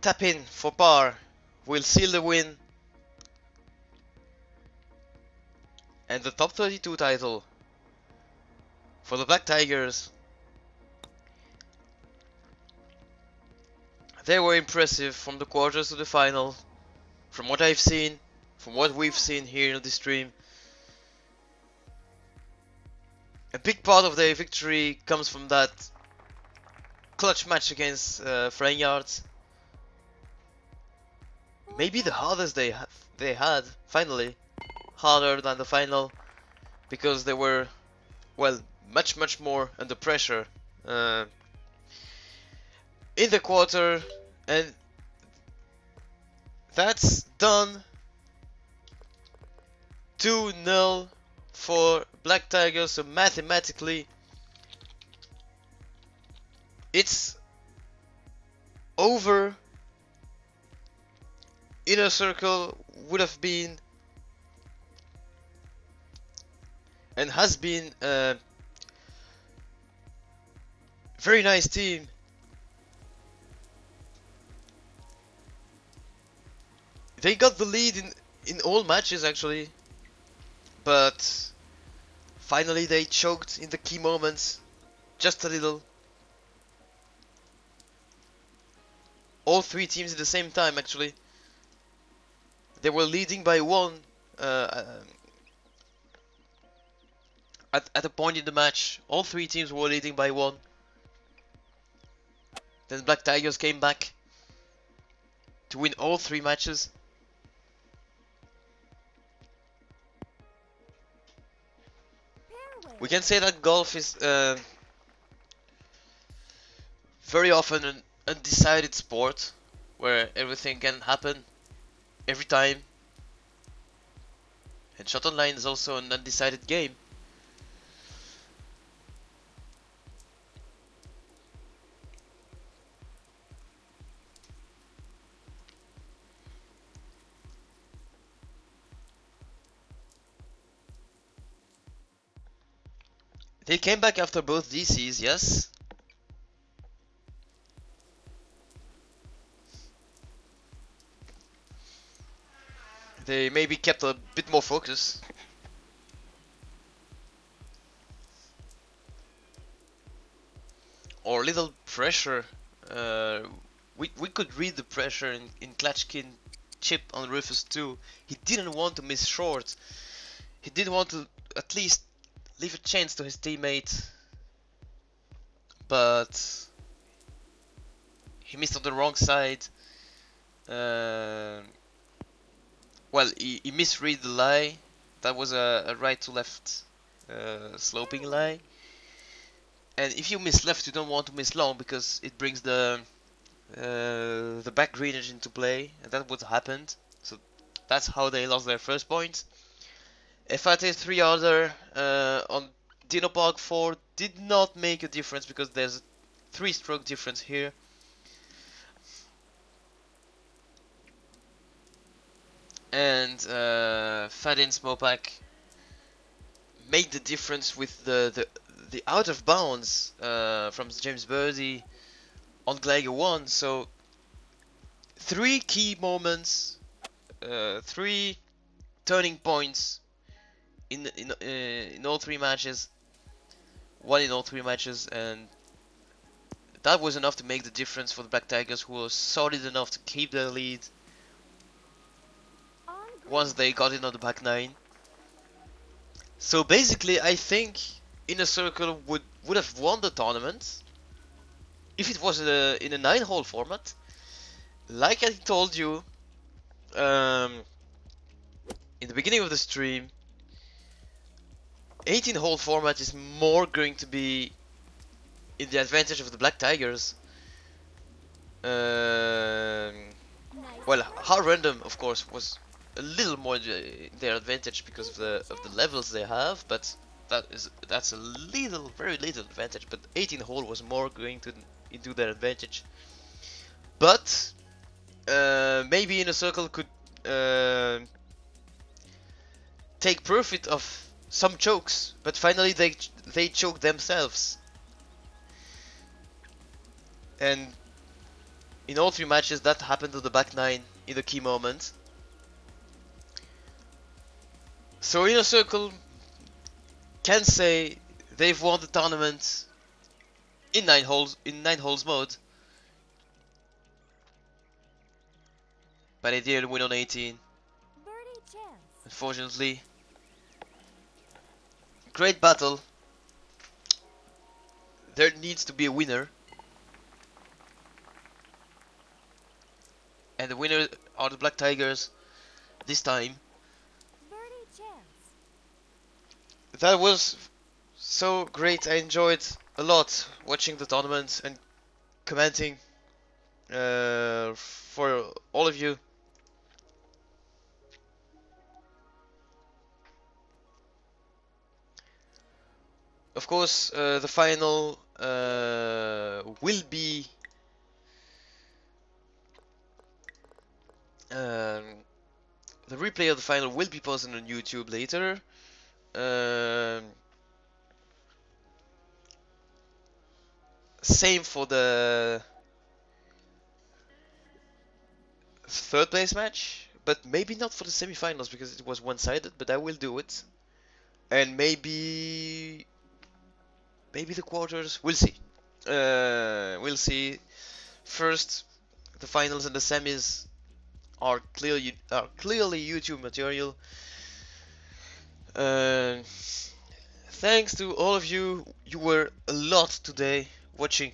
tap in for par will seal the win and the top 32 title for the Black Tigers. They were impressive from the quarters to the final, from what I've seen, from what we've seen here in the stream. A big part of their victory comes from that clutch match against Flying Yards. Maybe the hardest they had, finally. Harder than the final, because they were, well, much more under pressure in the quarter, and that's done. 2-0 for Black Tigers, so mathematically it's over. Inner Circle would have been and has been a very nice team. They got the lead in all matches actually, but finally they choked in the key moments, just a little. All 3 teams at the same time actually. They were leading by 1 at a point in the match. All 3 teams were leading by 1. Then Black Tigers came back to win all 3 matches. Pairway. We can say that golf is very often an undecided sport where everything can happen every time. And Shot Online is also an undecided game. They came back after both DCs, yes. They maybe kept a bit more focus. Or little pressure. We could read the pressure in Klachkin chip on Rufus too. He didn't want to miss short. He did want to at least leave a chance to his teammate. But he missed on the wrong side. Well, he misread the lie. That was a right to left sloping lie. And if you miss left, you don't want to miss long because it brings the back greenage into play, and that would happened. So that's how they lost their first point. FAT 3 other on Dino Park 4 did not make a difference because there's a 3-stroke difference here. And Fadin Smopak made the difference with the out of bounds from James Birdie on Gleiger 1. So 3 key moments, 3 turning points in all 3 matches, 1 in all 3 matches, and that was enough to make the difference for the Black Tigers, who were solid enough to keep their lead once they got in on the back 9. So basically, I think Inner Circle would have won the tournament if it was in a 9-hole format. Like I told you in the beginning of the stream, 18-hole format is more going to be in the advantage of the Black Tigers. Well, hard random, of course, was a little more in their advantage because of the levels they have, but that's a little, very little advantage. But 18-hole was more going to into their advantage. But maybe Inner Circle could take profit of some chokes, but finally they choked themselves. And in all 3 matches, that happened to the back 9 in the key moment. So Inner Circle can say they've won the tournament in 9 holes mode, but they didn't win on 18. Birdie chance. Unfortunately. Great battle. There needs to be a winner. And the winner are the Black Tigers this time. Birdie chance. That was so great. I enjoyed a lot watching the tournament and commenting for all of you. Of course, the final will be the replay of the final will be posted on YouTube later. Same for the third place match, but maybe not for the semifinals because it was one-sided, but I will do it. And maybe the quarters, we'll see. We'll see. First, the finals and the semis are clearly YouTube material. Thanks to all of you. You were a lot today watching.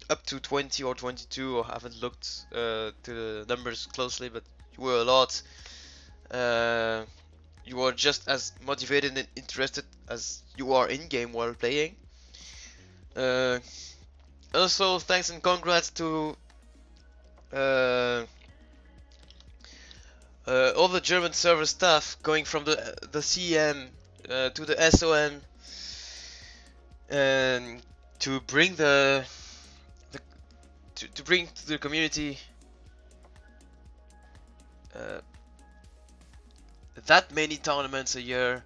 up to 20 or 22. I haven't looked to the numbers closely, but you were a lot. You are just as motivated and interested as you are in game while playing. Uh, Also, thanks and congrats to uh, all the German server staff going from the CM to the SOM, and to bring the to bring to the community uh, that many tournaments a year,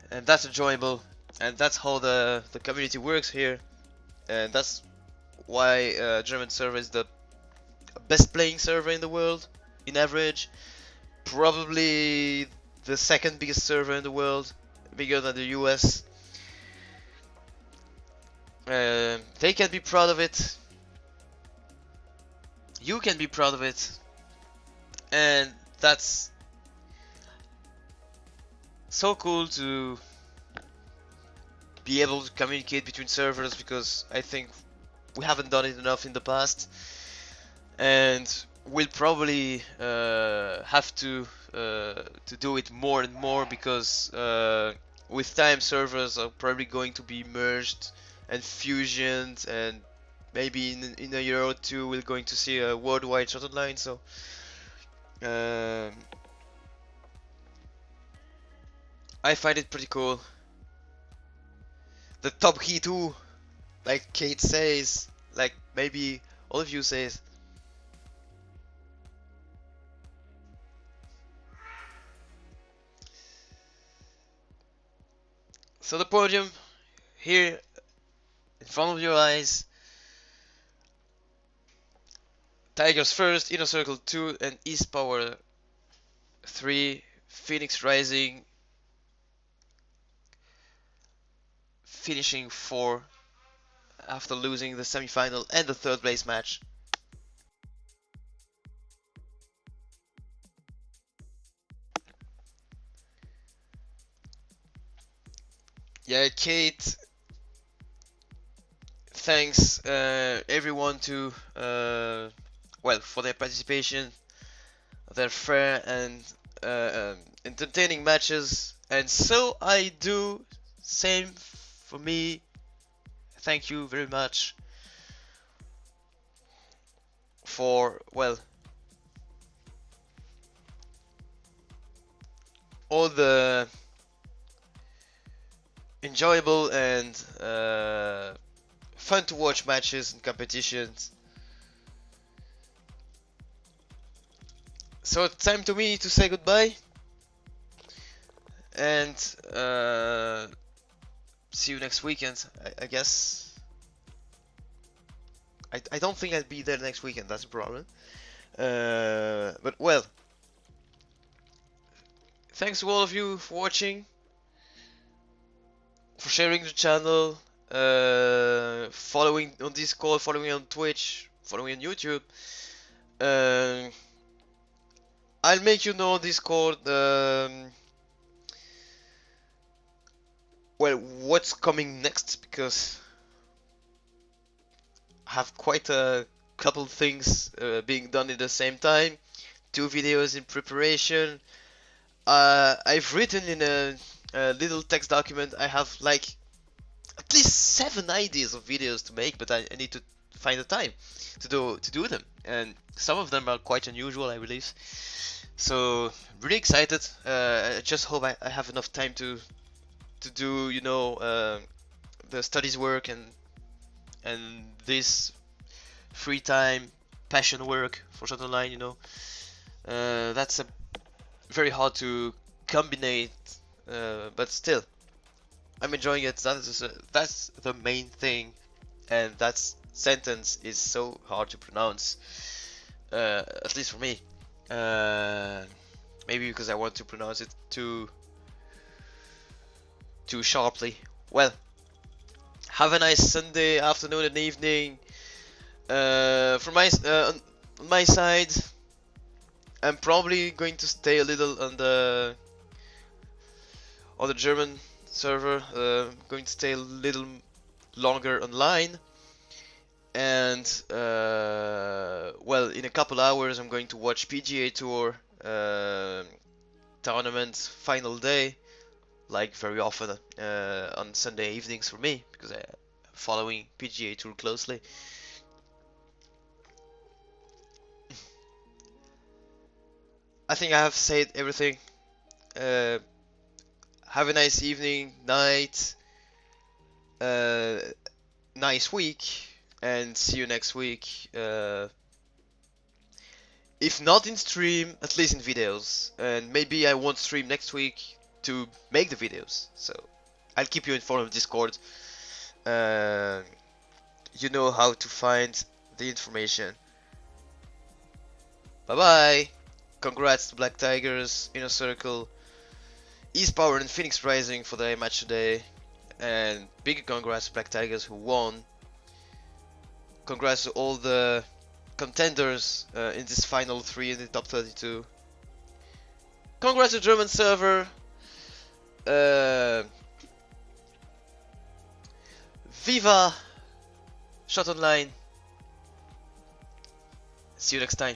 and that's enjoyable, and that's how the community works here, and that's why German server is the best playing server in the world in average. Probably the second biggest server in the world, bigger than the US. They can be proud of it. You can be proud of it. And that's so cool to be able to communicate between servers, because I think we haven't done it enough in the past. And we'll probably have to do it more and more, because with time servers are probably going to be merged and fusioned, and maybe in a year or two we're going to see a worldwide shot online. So I find it pretty cool. The top key too, like Kate says, like maybe all of you says. So the podium here in front of your eyes. Tigers first, Inner Circle 2, and East Power 3. Phoenix Rising finishing 4 after losing the semi-final and the third place match. Yeah, Kate, thanks everyone to well, for their participation, their fair and entertaining matches, and so I do. Same for me. Thank you very much for, well, all the enjoyable and fun to watch matches and competitions. So it's time to me to say goodbye, and see you next weekend, I guess. I don't think I'll be there next weekend, that's a problem. But well, thanks to all of you for watching, for sharing the channel, following on Discord, following on Twitch, following on YouTube. I'll make you know Discord, well, what's coming next, because I have quite a couple things being done at the same time. 2 videos in preparation. I've written in a little text document, I have like at least 7 ideas of videos to make, but I need to find the time to do them, and some of them are quite unusual, I believe. So really excited. I just hope I have enough time to do, you know, the studies work and this free time passion work for Shot Online, you know. That's very hard to combine, but still I'm enjoying it. That's the main thing, and that sentence is so hard to pronounce, at least for me. Maybe because I want to pronounce it too sharply. Well, have a nice Sunday afternoon and evening. From on my side, I'm probably going to stay a little on the German server. Going to stay a little longer online, And well, in a couple hours, I'm going to watch PGA Tour tournament final day, like very often on Sunday evenings for me, because I'm following PGA Tour closely. I think I have said everything. Have a nice evening, night, nice week, and see you next week. If not in stream, at least in videos. And maybe I won't stream next week to make the videos. So I'll keep you informed of Discord. You know how to find the information. Bye bye. Congrats to Black Tigers, Inner Circle, East Power and Phoenix Rising for their match today. And big congrats to Black Tigers who won. Congrats to all the contenders in this final 3 in the top 32. Congrats to German server. Viva Shot Online. See you next time.